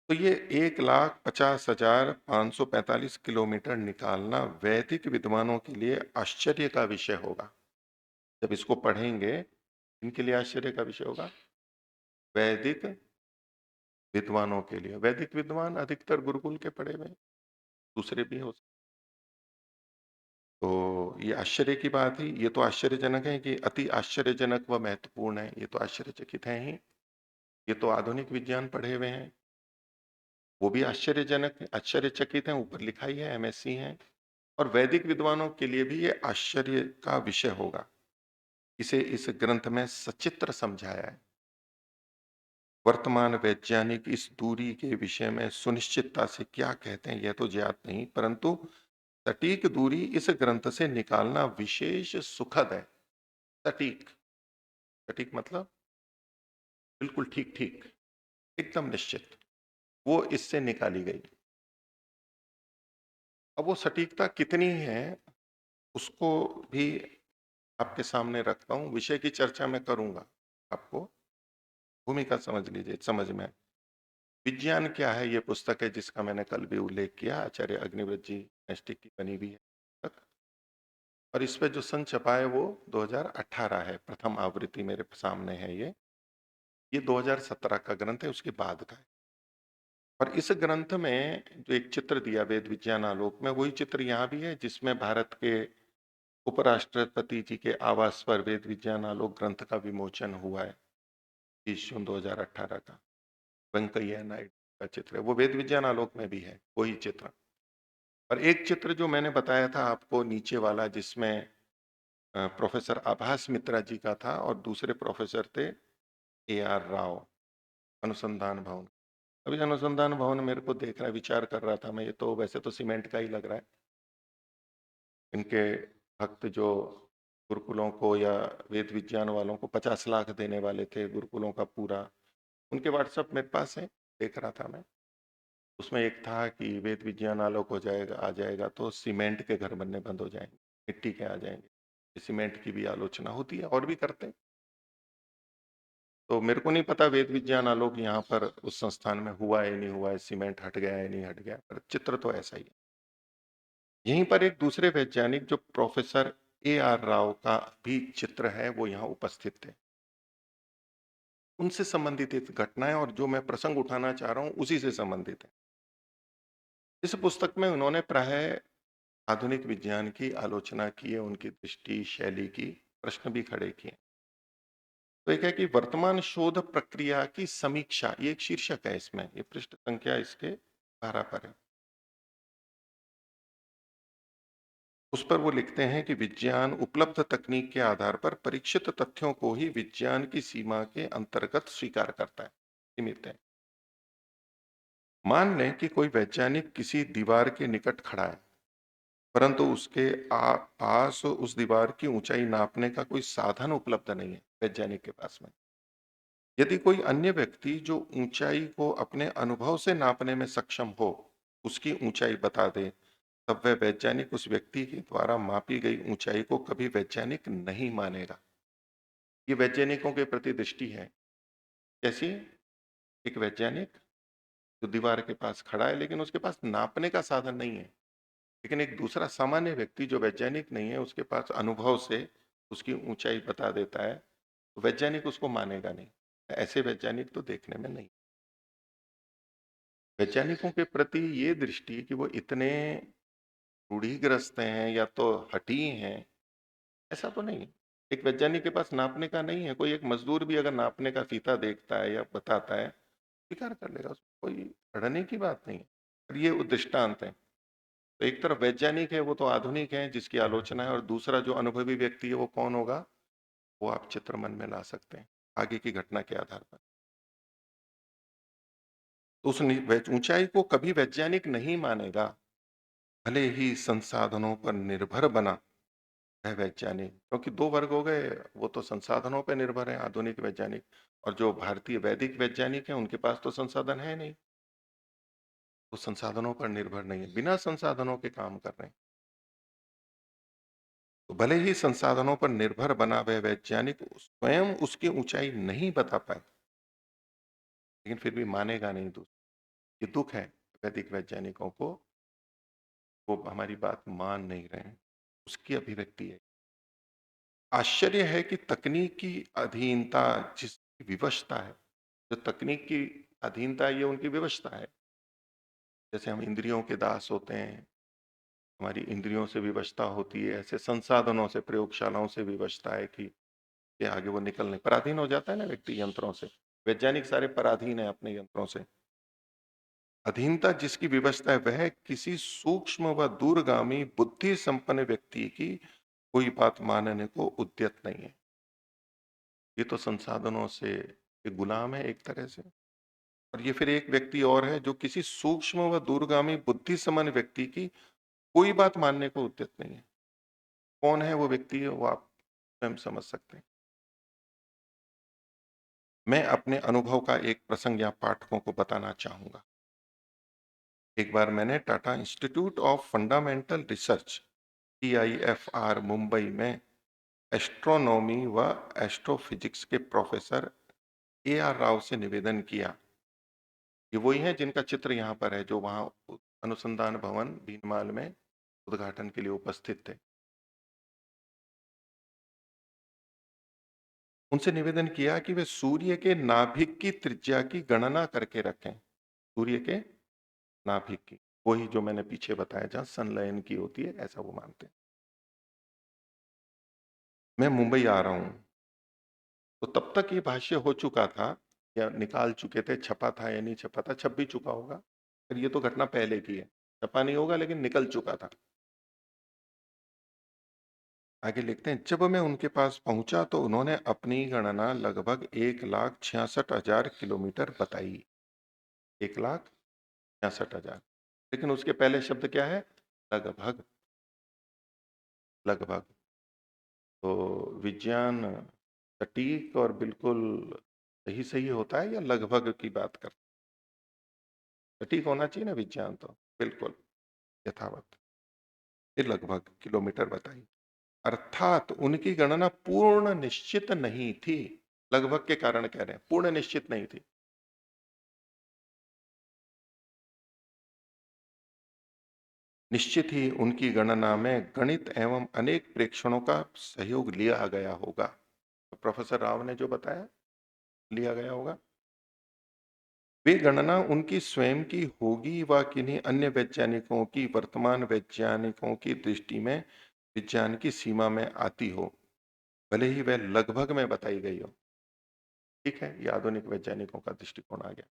तो ये 1,50,545 किलोमीटर निकालना वैदिक विद्वानों के लिए आश्चर्य का विषय होगा। जब इसको पढ़ेंगे, इनके लिए आश्चर्य का विषय होगा, वैदिक विद्वानों के लिए। वैदिक विद्वान अधिकतर गुरुकुल के पढ़े हुए, दूसरे भी हो। तो ये आश्चर्य की बात है। ये तो आश्चर्यजनक है कि अति आश्चर्यजनक व महत्वपूर्ण है, ये तो आश्चर्यचकित है ही। ये तो आधुनिक विज्ञान पढ़े हुए हैं, वो भी आश्चर्यजनक है, आश्चर्यचकित है, ऊपर लिखा ही है, एमएससी है। और वैदिक विद्वानों के लिए भी ये आश्चर्य का विषय होगा। इसे इस ग्रंथ में सचित्र समझाया है। वर्तमान वैज्ञानिक इस दूरी के विषय में सुनिश्चितता से क्या कहते हैं यह तो ज्ञात नहीं, परंतु सटीक दूरी इस ग्रंथ से निकालना विशेष सुखद है। सटीक, सटीक मतलब बिल्कुल ठीक ठीक, एकदम निश्चित, वो इससे निकाली गई। अब वो सटीकता कितनी है उसको भी आपके सामने रखता हूं, विषय की चर्चा मैं करूंगा, आपको भूमिका समझ लीजिए, समझ में। विज्ञान क्या है, ये पुस्तक है जिसका मैंने कल भी उल्लेख किया, आचार्य अग्निव्रत जी नेस्टिक की बनी हुई है पुस्तक। और इस पे जो सन छपा है वो 2018 है, प्रथम आवृत्ति मेरे सामने है ये 2017 का ग्रंथ है, उसके बाद का है। और इस ग्रंथ में जो एक चित्र दिया वेद विज्ञान आलोक में, वही चित्र यहाँ भी है जिसमें भारत के उपराष्ट्रपति जी के आवास पर वेद विज्ञान आलोक ग्रंथ का विमोचन हुआ है 30 जून 2018 का। वेंकैया नायडू का चित्र है, वो वेद विज्ञान आलोक में भी है वही चित्र। और एक चित्र जो मैंने बताया था आपको नीचे वाला, जिसमें प्रोफेसर आभास मित्रा जी का था और दूसरे प्रोफेसर थे AR राव, अनुसंधान भवन। अभी अनुसंधान भवन मेरे को देख रहा, विचार कर रहा था मैं, ये तो वैसे तो सीमेंट का ही लग रहा है। इनके भक्त जो गुरुकुलों को या वेद विज्ञान वालों को 50 लाख देने वाले थे गुरुकुलों का पूरा, उनके व्हाट्सएप मेरे पास है, देख रहा था मैं। उसमें एक था कि वेद विज्ञान आलोक हो जाएगा, आ जाएगा तो सीमेंट के घर बनने बंद हो जाएंगे, मिट्टी के आ जाएंगे। सीमेंट की भी आलोचना होती है और भी करते हैं। तो मेरे को नहीं पता वेद विज्ञान आलोक यहाँ पर उस संस्थान में हुआ है नहीं हुआ है, सीमेंट हट गया है नहीं हट गया, पर चित्र तो ऐसा ही है। यहीं पर एक दूसरे वैज्ञानिक जो प्रोफेसर AR राव का भी चित्र है, वो यहाँ उपस्थित थे। उनसे संबंधित एक घटना है और जो मैं प्रसंग उठाना चाह रहा हूं उसी से संबंधित है। इस पुस्तक में उन्होंने प्राय आधुनिक विज्ञान की आलोचना की है, उनकी दृष्टि शैली की प्रश्न भी खड़े किए। तो एक है कि वर्तमान शोध प्रक्रिया की समीक्षा, ये एक शीर्षक है इसमें, ये पृष्ठ संख्या इसके 12 पर है। उस पर वो लिखते हैं कि विज्ञान उपलब्ध तकनीक के आधार पर परीक्षित तथ्यों को ही विज्ञान की सीमा के अंतर्गत स्वीकार करता है, सीमित है। मान लें कि कोई वैज्ञानिक किसी दीवार के निकट खड़ा है, परंतु उसके पास उस दीवार की ऊंचाई नापने का कोई साधन उपलब्ध नहीं है वैज्ञानिक के पास में। यदि कोई अन्य व्यक्ति जो ऊंचाई को अपने अनुभव से नापने में सक्षम हो, उसकी ऊंचाई बता दे, तब वह वैज्ञानिक उस व्यक्ति के द्वारा मापी गई ऊंचाई को कभी वैज्ञानिक नहीं मानेगा। ये वैज्ञानिकों के प्रति दृष्टि है। कैसी? एक वैज्ञानिक जो दीवार के पास खड़ा है लेकिन उसके पास नापने का साधन नहीं है, लेकिन एक दूसरा सामान्य व्यक्ति जो वैज्ञानिक नहीं है, उसके पास अनुभव से उसकी ऊंचाई बता देता है, तो वैज्ञानिक उसको मानेगा नहीं। ऐसे वैज्ञानिक तो देखने में नहीं। वैज्ञानिकों के प्रति ये दृष्टि कि वो इतने रूढ़िग्रस्त हैं या तो हठी हैं, ऐसा तो नहीं है। एक वैज्ञानिक के पास नापने का नहीं है, कोई एक मजदूर भी अगर नापने का फीता देखता है या बताता है, स्वीकार कर लेगा, उसमें कोई अड़ने की बात नहीं है। और ये वो दृष्टांत है। तो एक तरफ वैज्ञानिक है, वो तो आधुनिक है जिसकी आलोचना है, और दूसरा जो अनुभवी व्यक्ति है वो कौन होगा, वो आप चित्र मन में ला सकते हैं आगे की घटना के आधार पर। तो उस ऊंचाई को कभी वैज्ञानिक नहीं मानेगा, भले ही संसाधनों पर निर्भर बना है वैज्ञानिक। क्योंकि दो वर्ग हो गए, वो तो संसाधनों पर निर्भर है आधुनिक वैज्ञानिक, और जो भारतीय वैदिक वैज्ञानिक है उनके पास तो संसाधन है नहीं, वो संसाधनों पर निर्भर नहीं है, बिना संसाधनों के काम कर रहे हैं। तो भले ही संसाधनों पर निर्भर बना वह वैज्ञानिक स्वयं उसकी ऊंचाई नहीं बता पाए, लेकिन फिर भी मानेगा नहीं दूसरा। ये दुख है वैदिक वैज्ञानिकों को, वो हमारी बात मान नहीं रहे हैं, उसकी अभिव्यक्ति है। आश्चर्य है कि तकनीक की अधीनता जिसकी विवशता है, जो तकनीक की अधीनता है, ये उनकी विवशता है। जैसे हम इंद्रियों के दास होते हैं, हमारी इंद्रियों से विवशता होती है, ऐसे संसाधनों से, प्रयोगशालाओं से विवशता है कि के आगे वो निकलने पराधीन हो जाता है ना व्यक्ति यंत्रों से। वैज्ञानिक सारे पराधीन है अपने यंत्रों से। अधीनता जिसकी विवशता है, वह किसी सूक्ष्म व दूरगामी बुद्धि संपन्न व्यक्ति की कोई बात मानने को उद्यत नहीं है। ये तो संसाधनों से एक गुलाम है एक तरह से। और ये फिर एक व्यक्ति और है जो किसी सूक्ष्म व दूरगामी बुद्धि संपन्न व्यक्ति की कोई बात मानने को उद्यत नहीं है। कौन है वो व्यक्ति, वो आप स्वयं समझ सकते हैं। मैं अपने अनुभव का एक प्रसंग यहाँ पाठकों को बताना चाहूंगा। एक बार मैंने Tata institute of fundamental research TIFR Mumbai में एस्ट्रोनॉमी व एस्ट्रोफिजिक्स के प्रोफेसर AR राव से निवेदन किया। ये वही है जिनका चित्र यहाँ पर है, जो वहां अनुसंधान भवन भीनमाल में उद्घाटन के लिए उपस्थित थे। उनसे निवेदन किया कि वे सूर्य के नाभिक की त्रिज्या की गणना करके रखें। सूर्य के नाभिक की, वही जो मैंने पीछे बताया जहां संलयन की होती है, ऐसा वो मानते हैं। मैं मुंबई आ रहा हूं। तो तब तक ये भाष्य हो चुका था, या निकाल चुके थे, छपा था या नहीं छपा था, छप भी चुका होगा, फिर ये तो घटना पहले की है, छपा नहीं होगा लेकिन निकल चुका था। आगे लिखते हैं, जब मैं उनके पास पहुंचा तो उन्होंने अपनी गणना लगभग 1,66,000 किलोमीटर बताई। 1,66,000, लेकिन उसके पहले शब्द क्या है? लगभग। लगभग। तो विज्ञान सटीक और बिल्कुल सही सही होता है या लगभग की बात करता है? सटीक होना चाहिए ना विज्ञान तो, बिल्कुल यथावत। ये लगभग किलोमीटर बताई, अर्थात उनकी गणना पूर्ण निश्चित नहीं थी। लगभग के कारण कह रहे हैं, पूर्ण निश्चित नहीं थी। निश्चित ही उनकी गणना में गणित एवं अनेक प्रेक्षणों का सहयोग लिया गया होगा। तो प्रोफेसर राव ने जो बताया, लिया गया होगा। वे गणना उनकी स्वयं की होगी व किन्हीं अन्य वैज्ञानिकों की वर्तमान वैज्ञानिकों की दृष्टि में विज्ञान की सीमा में आती हो, भले ही वह लगभग में बताई गई हो। ठीक है, ये आधुनिक वैज्ञानिकों का दृष्टिकोण आ गया।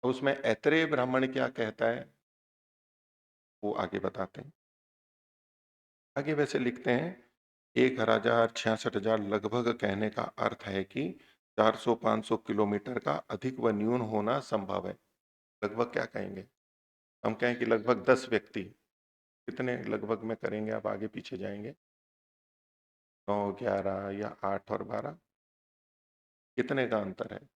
तो उसमें ऐतरेय ब्राह्मण क्या कहता है, वो आगे बताते हैं। आगे वैसे लिखते हैं, 1,66,000 लगभग कहने का अर्थ है कि 400-500 किलोमीटर का अधिक व न्यून होना संभव है। लगभग क्या कहेंगे? हम कहें कि लगभग 10 व्यक्ति, कितने लगभग में करेंगे? आप आगे पीछे जाएंगे, 9, 11 या 8 और 12, कितने का अंतर है?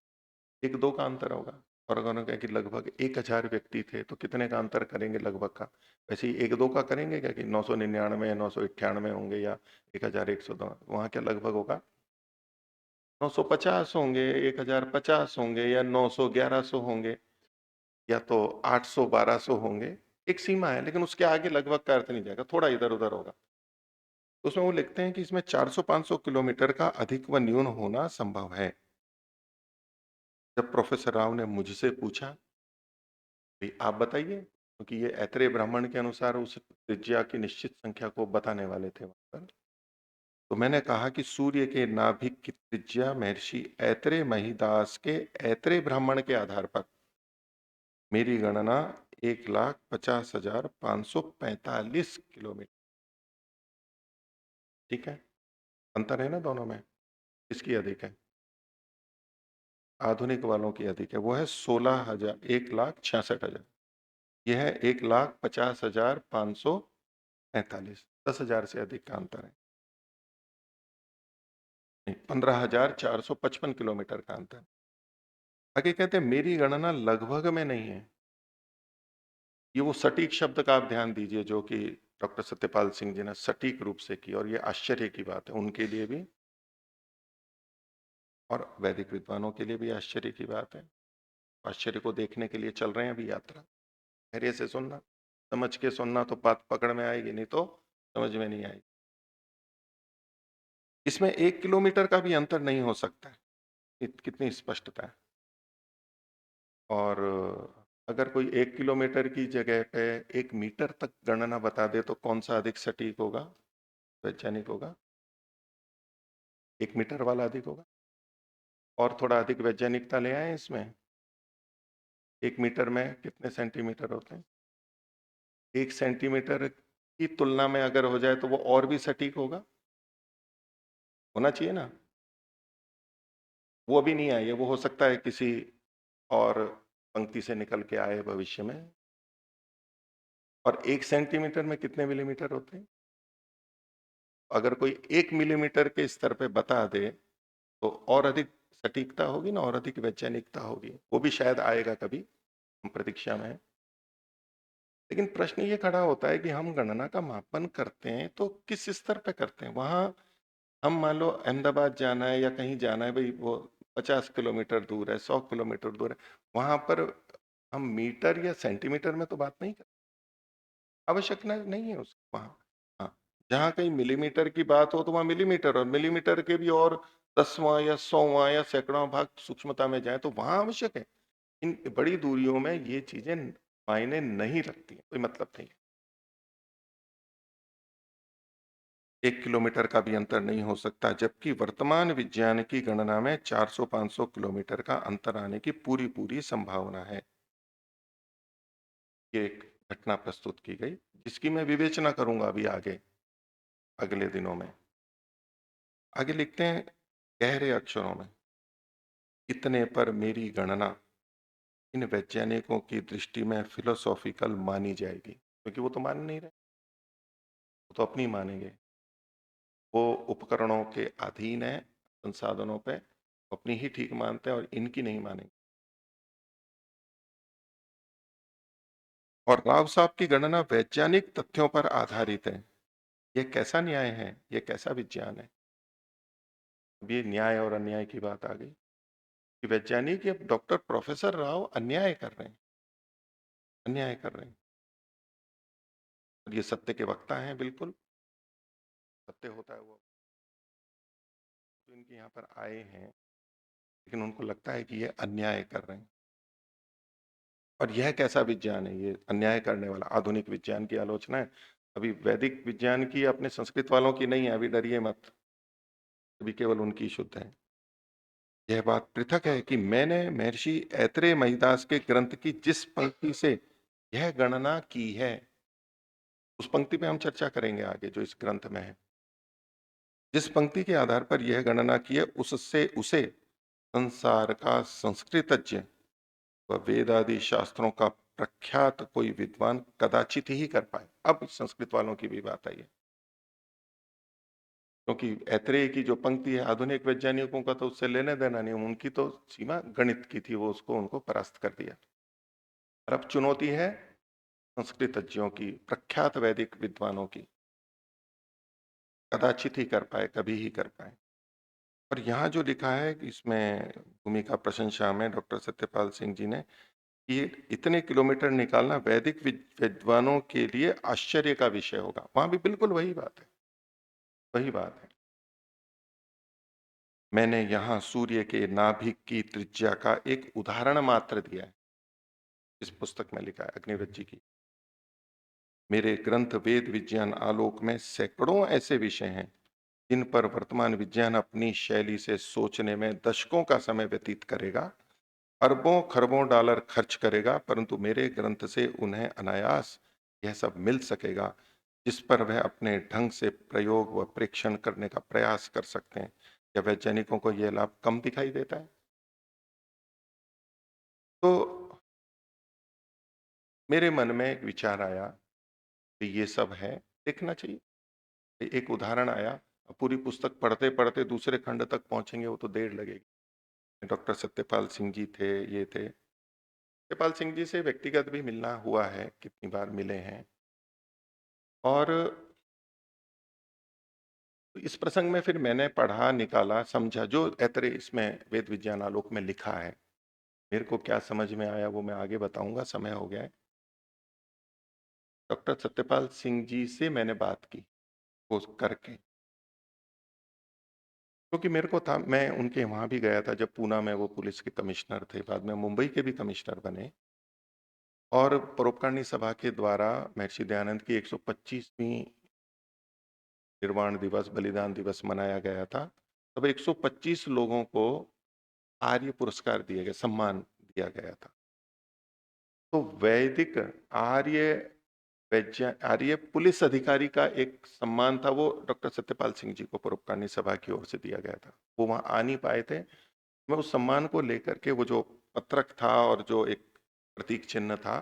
1-2 का अंतर होगा। और अगर हम कहें कि लगभग 1,000 व्यक्ति थे, तो कितने का अंतर करेंगे लगभग का? वैसे ही 1-2 का करेंगे क्या, कि 999 या 998 होंगे या 1,102? वहां क्या लगभग होगा? 950 होंगे, 1,050 होंगे, या 900, 1,100 होंगे, या तो 800, 1,200 होंगे। एक सीमा है, लेकिन उसके आगे लगभग का अर्थ नहीं जाएगा, थोड़ा इधर उधर होगा। तो उसमें वो लिखते हैं कि इसमें 400-500 किलोमीटर का अधिक व न्यून होना संभव है। जब प्रोफेसर राव ने मुझसे पूछा, भाई आप बताइए, क्योंकि ये ऐतरेय ब्राह्मण के अनुसार उस त्रिज्या की निश्चित संख्या को बताने वाले थे वहां पर, तो मैंने कहा कि सूर्य के नाभिक की त्रिज्या महर्षि ऐतरेय महिदास के ऐतरेय ब्राह्मण के आधार पर मेरी गणना 1,50,545 किलोमीटर। ठीक है, अंतर है ना दोनों में? किसकी अधिक है? आधुनिक वालों की अधिक है, वो है 16,000, 1,66,000। यह है 1,50,545, 10,000 से अधिक का अंतर है। 15,455 किलोमीटर का अंतर। आगे कहते हैं, मेरी गणना लगभग में नहीं है। ये वो सटीक शब्द का आप ध्यान दीजिए, जो कि डॉक्टर सत्यपाल सिंह जी ने सटीक रूप से की, और ये आश्चर्य की बात है उनके लिए भी और वैदिक विद्वानों के लिए भी आश्चर्य की बात है। आश्चर्य को देखने के लिए चल रहे हैं अभी यात्रा। धैर्य से सुनना, समझ के सुनना, तो बात पकड़ में आएगी, नहीं तो समझ में नहीं आएगी। इसमें 1 किलोमीटर का भी अंतर नहीं हो सकता है, कितनी स्पष्टता है। और अगर कोई 1 किलोमीटर की जगह पे 1 मीटर तक गणना बता दे, तो कौन सा अधिक सटीक होगा, वैज्ञानिक होगा? 1 मीटर वाला अधिक होगा। और थोड़ा अधिक वैज्ञानिकता ले आए इसमें। 1 मीटर में कितने सेंटीमीटर होते हैं? 1 सेंटीमीटर की तुलना में अगर हो जाए, तो वो और भी सटीक होगा, होना चाहिए ना। वो अभी नहीं आई है, वो हो सकता है किसी और पंक्ति से निकल के आए भविष्य में। और 1 सेंटीमीटर में कितने मिलीमीटर होते हैं? अगर कोई 1 मिलीमीटर के स्तर पे बता दे, तो और अधिक सटीकता होगी ना, और अधिक वैज्ञानिकता होगी। वो भी शायद आएगा कभी, हम प्रतीक्षा में हैं। लेकिन प्रश्न ये खड़ा होता है कि हम गणना का मापन करते हैं, तो किस स्तर पे करते हैं? वहाँ हम मान लो अहमदाबाद जाना है या कहीं जाना है, भाई वो 50 किलोमीटर दूर है, 100 किलोमीटर दूर है, वहां पर हम मीटर या सेंटीमीटर में तो बात नहीं कर, आवश्यकता नहीं है उसकी वहां। हाँ, जहाँ कहीं मिलीमीटर की बात हो तो वहां मिलीमीटर, और मिलीमीटर के भी और 10वां या 100वां या सैकड़ों भाग सूक्ष्मता में जाए तो वहां आवश्यक है। इन बड़ी दूरियों में ये चीजें मायने नहीं रखती हैं, कोई मतलब नहीं है। 1 किलोमीटर का भी अंतर नहीं हो सकता, जबकि वर्तमान विज्ञान की गणना में 400-500 किलोमीटर का अंतर आने की पूरी पूरी संभावना है। ये एक घटना प्रस्तुत की गई, जिसकी मैं विवेचना करूंगा अभी आगे, अगले दिनों में। आगे लिखते हैं गहरे अक्षरों में, इतने पर मेरी गणना इन वैज्ञानिकों की दृष्टि में फिलोसॉफिकल मानी जाएगी, क्योंकि वो तो मान नहीं रहे, वो तो अपनी मानेंगे। वो उपकरणों के अधीन है, संसाधनों पे अपनी ही ठीक मानते हैं और इनकी नहीं मानेंगे। और राव साहब की गणना वैज्ञानिक तथ्यों पर आधारित है। ये कैसा न्याय है, ये कैसा विज्ञान है? अब ये न्याय और अन्याय की बात आ गई कि वैज्ञानिक या डॉक्टर प्रोफेसर राव अन्याय कर रहे हैं, अन्याय कर रहे हैं। और ये सत्य के वक्ता हैं, बिल्कुल सत्य होता है वो। तो इनके यहाँ पर आए हैं, लेकिन उनको लगता है कि ये अन्याय कर रहे हैं। और यह कैसा विज्ञान है, ये अन्याय करने वाला? आधुनिक विज्ञान की आलोचना है। अभी वैदिक विज्ञान की, अपने संस्कृत वालों की नहीं है, अभी डरिए मत, अभी केवल उनकी शुद्ध है। यह बात पृथक है कि मैंने महर्षि ऐत्रेय महीदास के ग्रंथ की जिस पंक्ति से यह गणना की है, उस पंक्ति पे हम चर्चा करेंगे आगे, जो इस ग्रंथ में है। जिस पंक्ति के आधार पर यह गणना की है, उससे उसे संसार का संस्कृतज्ञ व वेद आदि शास्त्रों का प्रख्यात कोई विद्वान कदाचित ही कर पाए। अब संस्कृत वालों की भी बात आई है, क्योंकि ऐत्रेय की जो पंक्ति है, आधुनिक वैज्ञानिकों का तो उससे लेने देना नहीं, उनकी तो सीमा गणित की थी, वो उसको उनको परास्त कर दिया। और अब चुनौती है संस्कृतज्ञों की, प्रख्यात वैदिक विद्वानों की, कदाचित ही कर पाए, कभी ही कर पाए। और यहाँ जो लिखा है कि इसमें भूमिका प्रशंसा में डॉक्टर सत्यपाल सिंह जी ने, ये इतने किलोमीटर निकालना वैदिक विद्वानों के लिए आश्चर्य का विषय होगा। वहां भी बिल्कुल वही बात है, वही बात है। मैंने यहाँ सूर्य के नाभिक की त्रिज्या का एक उदाहरण मात्र दिया है, इस पुस्तक में लिखा है अग्निवृत जी की। मेरे ग्रंथ वेद विज्ञान आलोक में सैकड़ों ऐसे विषय हैं जिन पर वर्तमान विज्ञान अपनी शैली से सोचने में दशकों का समय व्यतीत करेगा, अरबों खरबों डॉलर खर्च करेगा, परंतु मेरे ग्रंथ से उन्हें अनायास यह सब मिल सकेगा जिस पर वह अपने ढंग से प्रयोग व प्रेक्षण करने का प्रयास कर सकते हैं। क्या वैज्ञानिकों को यह लाभ कम दिखाई देता है? तो मेरे मन में एक विचार आया कि ये सब है, देखना चाहिए। एक उदाहरण आया, अब पूरी पुस्तक पढ़ते पढ़ते दूसरे खंड तक पहुंचेंगे, वो तो देर लगेगी। डॉक्टर सत्यपाल सिंह जी थे, ये थे। सत्यपाल सिंह जी से व्यक्तिगत भी मिलना हुआ है, कितनी बार मिले हैं। और इस प्रसंग में फिर मैंने पढ़ा, निकाला, समझा, जो ऐतरे इसमें वेद विज्ञान आलोक में लिखा है, मेरे को क्या समझ में आया वो मैं आगे बताऊंगा, समय हो गया है। डॉक्टर सत्यपाल सिंह जी से मैंने बात की, वो करके, क्योंकि मेरे को था, मैं उनके वहां भी गया था जब पूना में वो पुलिस के कमिश्नर थे, बाद में मुंबई के भी कमिश्नर बने। और परोपकारिणी सभा के द्वारा महर्षि दयानंद की 125वीं निर्वाण दिवस, बलिदान दिवस मनाया गया था। तब 125 लोगों को आर्य पुरस्कार दिए गए, सम्मान दिया गया था। तो वैदिक आर्य आर्य पुलिस अधिकारी का एक सम्मान था, वो डॉक्टर सत्यपाल सिंह जी को परोपकारिणी सभा की ओर से दिया गया था। वो वहां आ नहीं पाए थे। मैं उस सम्मान को लेकर के, वो जो पत्रक था और जो एक प्रतीक चिन्ह था,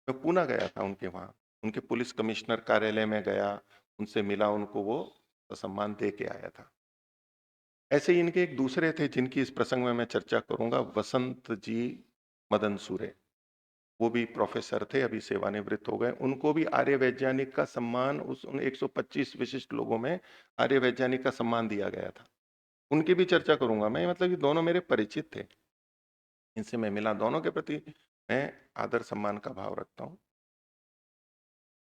मैं पूना गया था उनके वहां। उनके पुलिस कमिश्नर कार्यालय में गया, उनसे मिला, उनको वो सम्मान दे के आया था। ऐसे ही इनके एक दूसरे थे जिनकी इस प्रसंग में मैं चर्चा करूंगा, वसंत जी मदन सूरे। वो भी प्रोफेसर थे, अभी सेवानिवृत्त हो गए। उनको भी आर्य वैज्ञानिक का सम्मान, उन 125 विशिष्ट लोगों में आर्य वैज्ञानिक का सम्मान दिया गया था। उनकी भी चर्चा करूंगा मैं। मतलब ये दोनों मेरे परिचित थे, इनसे मैं मिला, दोनों के प्रति मैं आदर सम्मान का भाव रखता हूँ।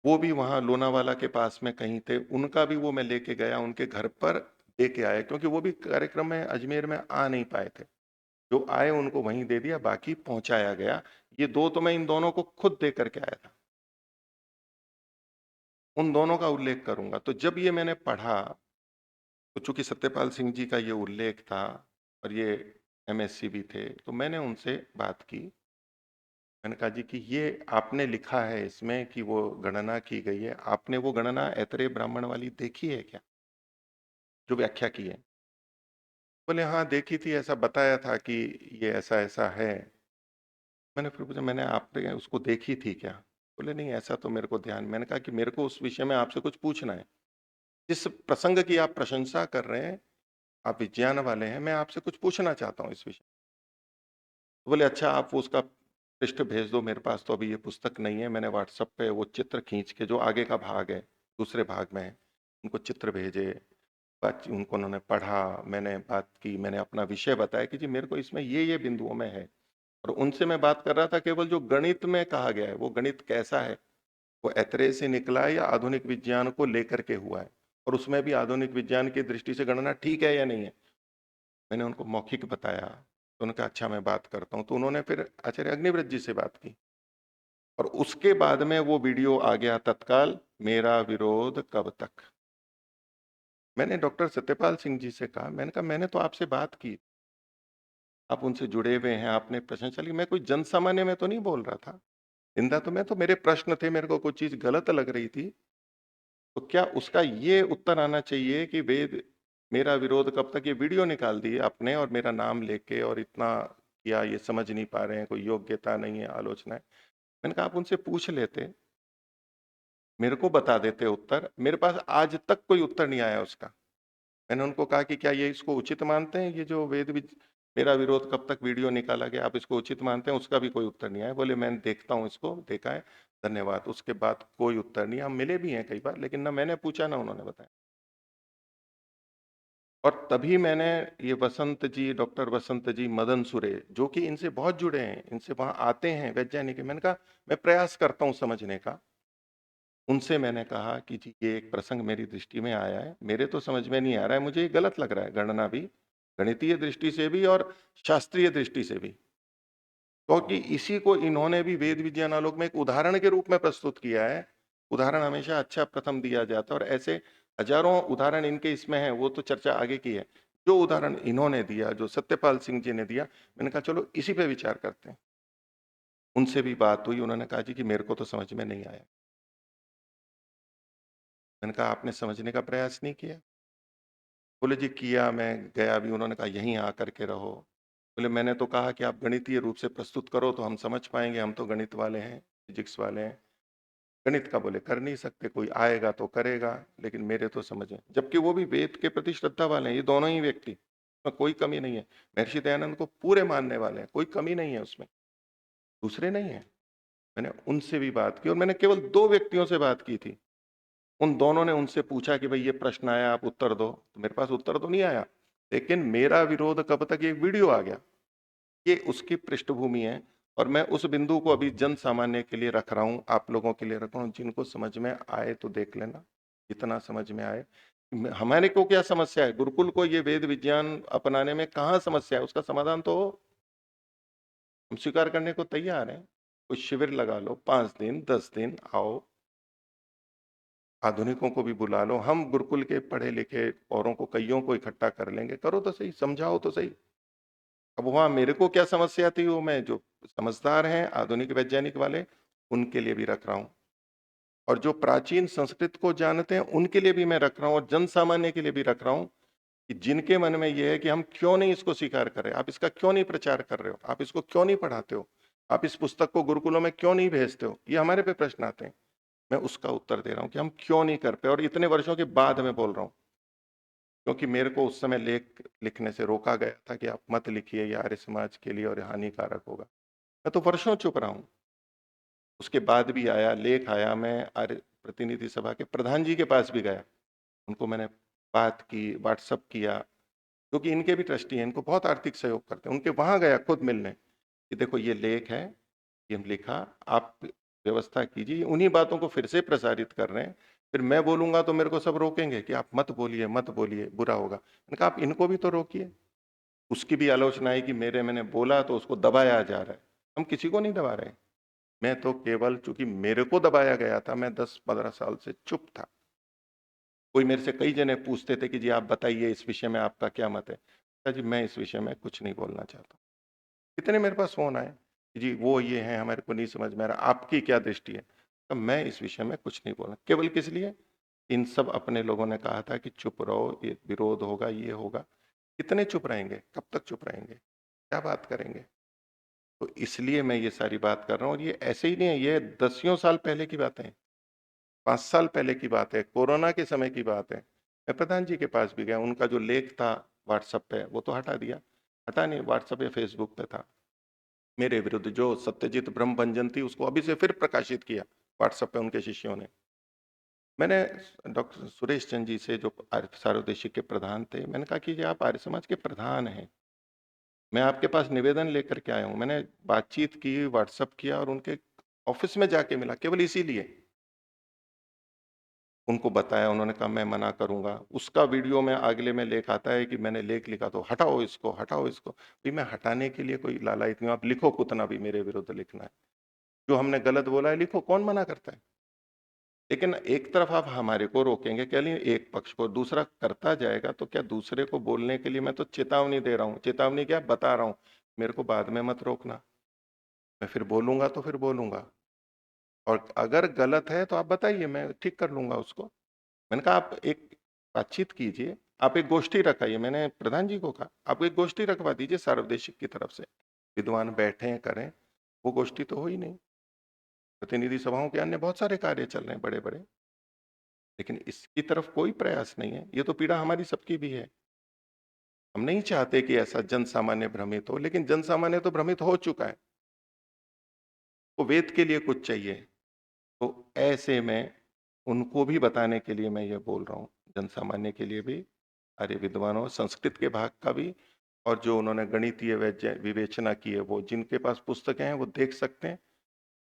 वो भी वहां लोनावाला के पास में कहीं थे, उनका भी वो मैं लेके गया, उनके घर पर दे के आया, क्योंकि वो भी कार्यक्रम में अजमेर में आ नहीं पाए थे। जो आए उनको वहीं दे दिया, बाकी पहुंचाया गया। ये दो तो मैं इन दोनों को खुद दे करके आया था, उन दोनों का उल्लेख करूंगा। तो जब ये मैंने पढ़ा, तो चूंकि सत्यपाल सिंह जी का ये उल्लेख था और ये एमएससी भी थे, तो मैंने उनसे बात की। मैंने कहा जी कि ये आपने लिखा है इसमें कि वो गणना की गई है, आपने वो गणना ऐतरेय ब्राह्मण वाली देखी है क्या, जो व्याख्या की है? बोले हाँ देखी थी, ऐसा बताया था कि ये ऐसा ऐसा है। मैंने फिर पूछा, मैंने आपने उसको देखी थी क्या? बोले नहीं, ऐसा तो मेरे को ध्यान। मैंने कहा कि मेरे को उस विषय में आपसे कुछ पूछना है, जिस प्रसंग की आप प्रशंसा कर रहे हैं, आप विज्ञान वाले हैं, मैं आपसे कुछ पूछना चाहता हूँ इस विषय। तो बोले अच्छा, आप वो उसका पृष्ठ भेज दो मेरे पास, तो अभी ये पुस्तक नहीं है। मैंने व्हाट्सएप पे वो चित्र खींच के, जो आगे का भाग है, दूसरे भाग में है, उनको चित्र भेजे। बात उनको, उन्होंने पढ़ा, मैंने बात की, मैंने अपना विषय बताया कि जी मेरे को इसमें ये बिंदुओं में है। और उनसे मैं बात कर रहा था केवल जो गणित में कहा गया है, वो गणित कैसा है, वो ऐतरेय से निकला है या आधुनिक विज्ञान को लेकर के हुआ है, और उसमें भी आधुनिक विज्ञान की दृष्टि से गणना ठीक है या नहीं है। मैंने उनको मौखिक बताया, तो उन्होंने कहा अच्छा मैं बात करता हूँ। तो उन्होंने फिर आचार्य अग्निव्रत जी से बात की, और उसके बाद में वो वीडियो आ गया तत्काल, मेरा विरोध कब तक। मैंने डॉक्टर सत्यपाल सिंह जी से कहा, मैंने कहा मैंने तो आपसे बात की, आप उनसे जुड़े हुए हैं, आपने प्रशंसा ली, मैं कोई जन सामान्य में तो नहीं बोल रहा था। निंदा तो मैं, तो मेरे प्रश्न थे, मेरे को कोई चीज गलत लग रही थी, तो क्या उसका ये उत्तर आना चाहिए कि वेद मेरा विरोध कब तक, ये वीडियो निकाल दी आपने और मेरा नाम लेके और इतना किया, ये समझ नहीं पा रहे हैं, कोई योग्यता नहीं है, आलोचना है। मैंने कहा आप उनसे पूछ लेते, मेरे को बता देते उत्तर। मेरे पास आज तक कोई उत्तर नहीं आया उसका। मैंने उनको कहा कि क्या ये इसको उचित मानते हैं, ये जो मेरा विरोध कब तक वीडियो निकाला गया, आप इसको उचित मानते हैं? उसका भी कोई उत्तर नहीं आया। बोले मैं देखता हूँ, इसको देखा है, धन्यवाद। उसके बाद कोई उत्तर नहीं। हम मिले भी हैं कई बार, लेकिन ना मैंने पूछा ना उन्होंने बताया। और तभी मैंने ये वसंत जी, डॉक्टर वसंत जी मदन सुरे, जो कि इनसे बहुत जुड़े हैं, इनसे वहां आते हैं वैज्ञानिक, मैंने कहा मैं प्रयास करता हूं समझने का। उनसे मैंने कहा कि जी ये एक प्रसंग मेरी दृष्टि में आया है, मेरे तो समझ में नहीं आ रहा है, मुझे ये गलत लग रहा है, गणना भी, गणितीय दृष्टि से भी और शास्त्रीय दृष्टि से भी। क्योंकि इसी को इन्होंने भी वेद विज्ञान आलोक में एक उदाहरण के रूप में प्रस्तुत किया है। उदाहरण हमेशा अच्छा प्रथम दिया जाता है, और ऐसे हजारों उदाहरण इनके इसमें है, वो तो चर्चा आगे की है। जो उदाहरण इन्होंने दिया, जो सत्यपाल सिंह जी ने दिया, मैंने कहा चलो इसी पे विचार करते हैं। उनसे भी बात हुई, उन्होंने कहा जी कि मेरे को तो समझ में नहीं आया। मैंने कहा आपने समझने का प्रयास नहीं किया? बोले जी किया, मैं गया भी, उन्होंने कहा यहीं आकर के रहो। बोले मैंने तो कहा कि आप गणितीय रूप से प्रस्तुत करो तो हम समझ पाएंगे, हम तो गणित वाले हैं, फिजिक्स वाले हैं। गणित का बोले कर नहीं सकते, कोई आएगा तो करेगा, लेकिन मेरे तो समझ है। जबकि वो भी वेद के प्रति श्रद्धा वाले हैं, ये दोनों ही व्यक्ति, उसमें कोई कमी नहीं है। महर्षि दयानंद को पूरे मानने वाले हैं, कोई कमी नहीं है उसमें, दूसरे नहीं है। मैंने उनसे भी बात की, और मैंने केवल दो व्यक्तियों से बात की थी। उन दोनों ने उनसे पूछा कि भाई ये प्रश्न आया, आप उत्तर दो, तो मेरे पास उत्तर तो नहीं आया, लेकिन मेरा विरोध कब तक एक वीडियो आ गया, ये उसकी पृष्ठभूमि है। और मैं उस बिंदु को अभी जन सामान्य के लिए रख रहा हूं, आप लोगों के लिए रख रहा हूं, जिनको समझ में आए तो देख लेना, जितना समझ में आए। हमारे को क्या समस्या है, गुरुकुल को ये वेद विज्ञान अपनाने में कहाँ समस्या है, उसका समाधान तो हो। हम स्वीकार करने को तैयार हैं। कुछ शिविर लगा लो, 5 दिन 10 दिन आओ, आधुनिकों को भी बुला लो, हम गुरुकुल के पढ़े लिखे औरों को, कईयों को इकट्ठा कर लेंगे, करो तो सही, समझाओ तो सही। अब वहां मेरे को क्या समस्या थी, वो मैं जो समझदार हैं आधुनिक वैज्ञानिक वाले, उनके लिए भी रख रहा हूं। और जो प्राचीन संस्कृत को जानते हैं उनके लिए भी मैं रख रहा हूं, और जन सामान्य के लिए भी रख रहा हूं, कि जिनके मन में यह है कि हम क्यों नहीं इसको स्वीकार कर रहे, आप इसका क्यों नहीं प्रचार कर रहे हो, आप इसको क्यों नहीं पढ़ाते हो, आप इस पुस्तक को गुरुकुलों में क्यों नहीं भेजते हो, ये हमारे पे प्रश्न आते हैं। मैं उसका उत्तर दे रहा हूं कि हम क्यों नहीं कर पाए, और इतने वर्षों के बाद मैं बोल रहा हूं, क्योंकि मेरे को उस समय लेख लिखने से रोका गया था कि आप मत लिखिए, ये आर्य समाज के लिए और हानिकारक होगा। मैं तो वर्षों चुप रहा हूं। उसके बाद भी आया, लेख आया, मैं आर्य प्रतिनिधि सभा के प्रधान जी के पास भी गया, उनको मैंने बात की, व्हाट्सअप किया, क्योंकि इनके भी ट्रस्टी हैं, इनको बहुत आर्थिक सहयोग करते हैं, उनके वहां गया खुद मिलने कि देखो ये लेख है, ये हम लिखा, आप व्यवस्था कीजिए। उन्हीं बातों को फिर से प्रसारित कर रहे हैं। फिर मैं बोलूंगा तो मेरे को सब रोकेंगे कि आप मत बोलिए, मत बोलिए, बुरा होगा। मैंने कहा आप इनको भी तो रोकिए। उसकी भी आलोचना है कि मैंने बोला तो उसको दबाया जा रहा है। हम किसी को नहीं दबा रहे। मैं तो केवल, चूंकि मेरे को दबाया गया था, मैं 10-15 साल से चुप था। कोई मेरे से कई जने पूछते थे कि जी आप बताइए इस विषय में आपका क्या मत है। जी मैं इस विषय में कुछ नहीं बोलना चाहता। कितने मेरे पास फोन आए कि जी वो ये है, हमारे को नहीं समझ में आ रहा, आपकी क्या दृष्टि है। तो मैं इस विषय में कुछ नहीं बोलना। केवल किस लिए? इन सब अपने लोगों ने कहा था कि चुप रहो, ये विरोध होगा, ये होगा। कितने चुप रहेंगे? कब तक चुप रहेंगे? क्या बात करेंगे? तो इसलिए मैं ये सारी बात कर रहा हूँ। और ये ऐसे ही नहीं है, ये दसियों साल पहले की बातें हैं, 5 साल पहले की बात है, कोरोना के समय की बात है। मैं प्रधान जी के पास भी गया, उनका जो लेख था व्हाट्सएप पे वो तो हटा दिया। हटा नहीं, व्हाट्सएप या फेसबुक पे था। मेरे विरुद्ध जो सत्यजीत ब्रह्मभंजन थी उसको अभी से फिर प्रकाशित किया व्हाट्सएप पे उनके शिष्यों ने। मैंने डॉक्टर सुरेश चंद जी से, जो आर्य सार्वदेशिक के प्रधान थे, मैंने कहा कि ये आप आर्य समाज के प्रधान हैं, मैं आपके पास निवेदन लेकर के आया हूं। मैंने बातचीत की, व्हाट्सएप किया और उनके ऑफिस में जाके मिला, केवल इसीलिए। उनको बताया, उन्होंने कहा मैं मना करूंगा। उसका वीडियो में अगले में लेख आता है कि मैंने लेख लिखा तो हटाओ इसको, हटाओ इसको। भाई मैं हटाने के लिए कोई लालायित नहीं हूं, आप लिखो कितना भी मेरे विरुद्ध लिखना है, जो हमने गलत बोला है लिखो, कौन मना करता है। लेकिन एक तरफ आप हमारे को रोकेंगे, क्या लिए एक पक्ष को, दूसरा करता जाएगा तो क्या दूसरे को बोलने के लिए मैं तो चेतावनी दे रहा हूं। चेतावनी क्या, बता रहा हूं, मेरे को बाद में मत रोकना, मैं फिर बोलूंगा तो फिर बोलूंगा, और अगर गलत है तो आप बताइए, मैं ठीक कर लूंगा उसको। मैंने कहा आप एक बातचीत कीजिए, आप एक गोष्ठी रखाइए। मैंने प्रधान जी को कहा आप एक गोष्ठी रखवा दीजिए सार्वदेशिक की तरफ से, विद्वान बैठे करें। वो गोष्ठी तो हो ही नहीं। प्रतिनिधि सभाओं के अन्य बहुत सारे कार्य चल रहे हैं बड़े बड़े, लेकिन इसकी तरफ कोई प्रयास नहीं है। ये तो पीड़ा हमारी सबकी भी है। हम नहीं चाहते कि ऐसा जन सामान्य भ्रमित हो, लेकिन जन सामान्य तो भ्रमित हो चुका है। वो वेद के लिए कुछ चाहिए। तो ऐसे में उनको भी बताने के लिए मैं ये बोल रहा हूँ, जन सामान्य के लिए भी, आर्य विद्वानों, संस्कृत के भाग का भी, और जो उन्होंने गणितीय विवेचना की है, वो जिनके पास पुस्तकें हैं वो देख सकते हैं,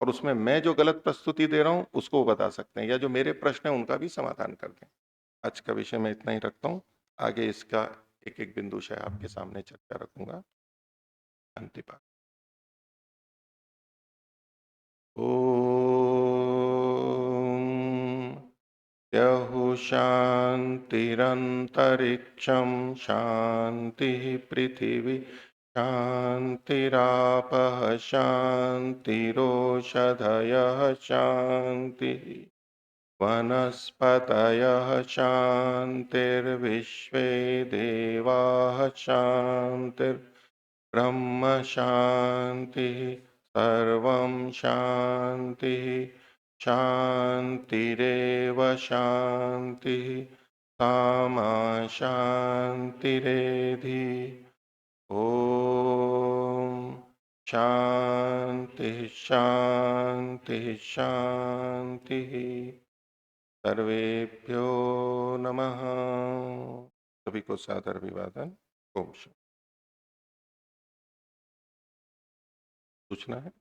और उसमें मैं जो गलत प्रस्तुति दे रहा हूँ उसको वो बता सकते हैं, या जो मेरे प्रश्न है उनका भी समाधान कर दें। आज का विषय मैं इतना ही रखता हूँ। आगे इसका एक एक बिंदु से आपके सामने चर्चा रखूंगा। अंतिम ओम। यहु शांतिरंतरिक्षम शांति पृथिवी शांतिरापः शांतिरोषधयः शांति वनस्पतयः शांतिर्विश्वे देवाः शांतिर्ब्रह्म शांतिः सर्वं शांतिः शांतिरेव शांतिः सामा शांतिरेधि। ओम शांति शांति शांति। सर्वेभ्यो नमः। सभी को सादर अभिवादन। ओम शांति। पूछना है?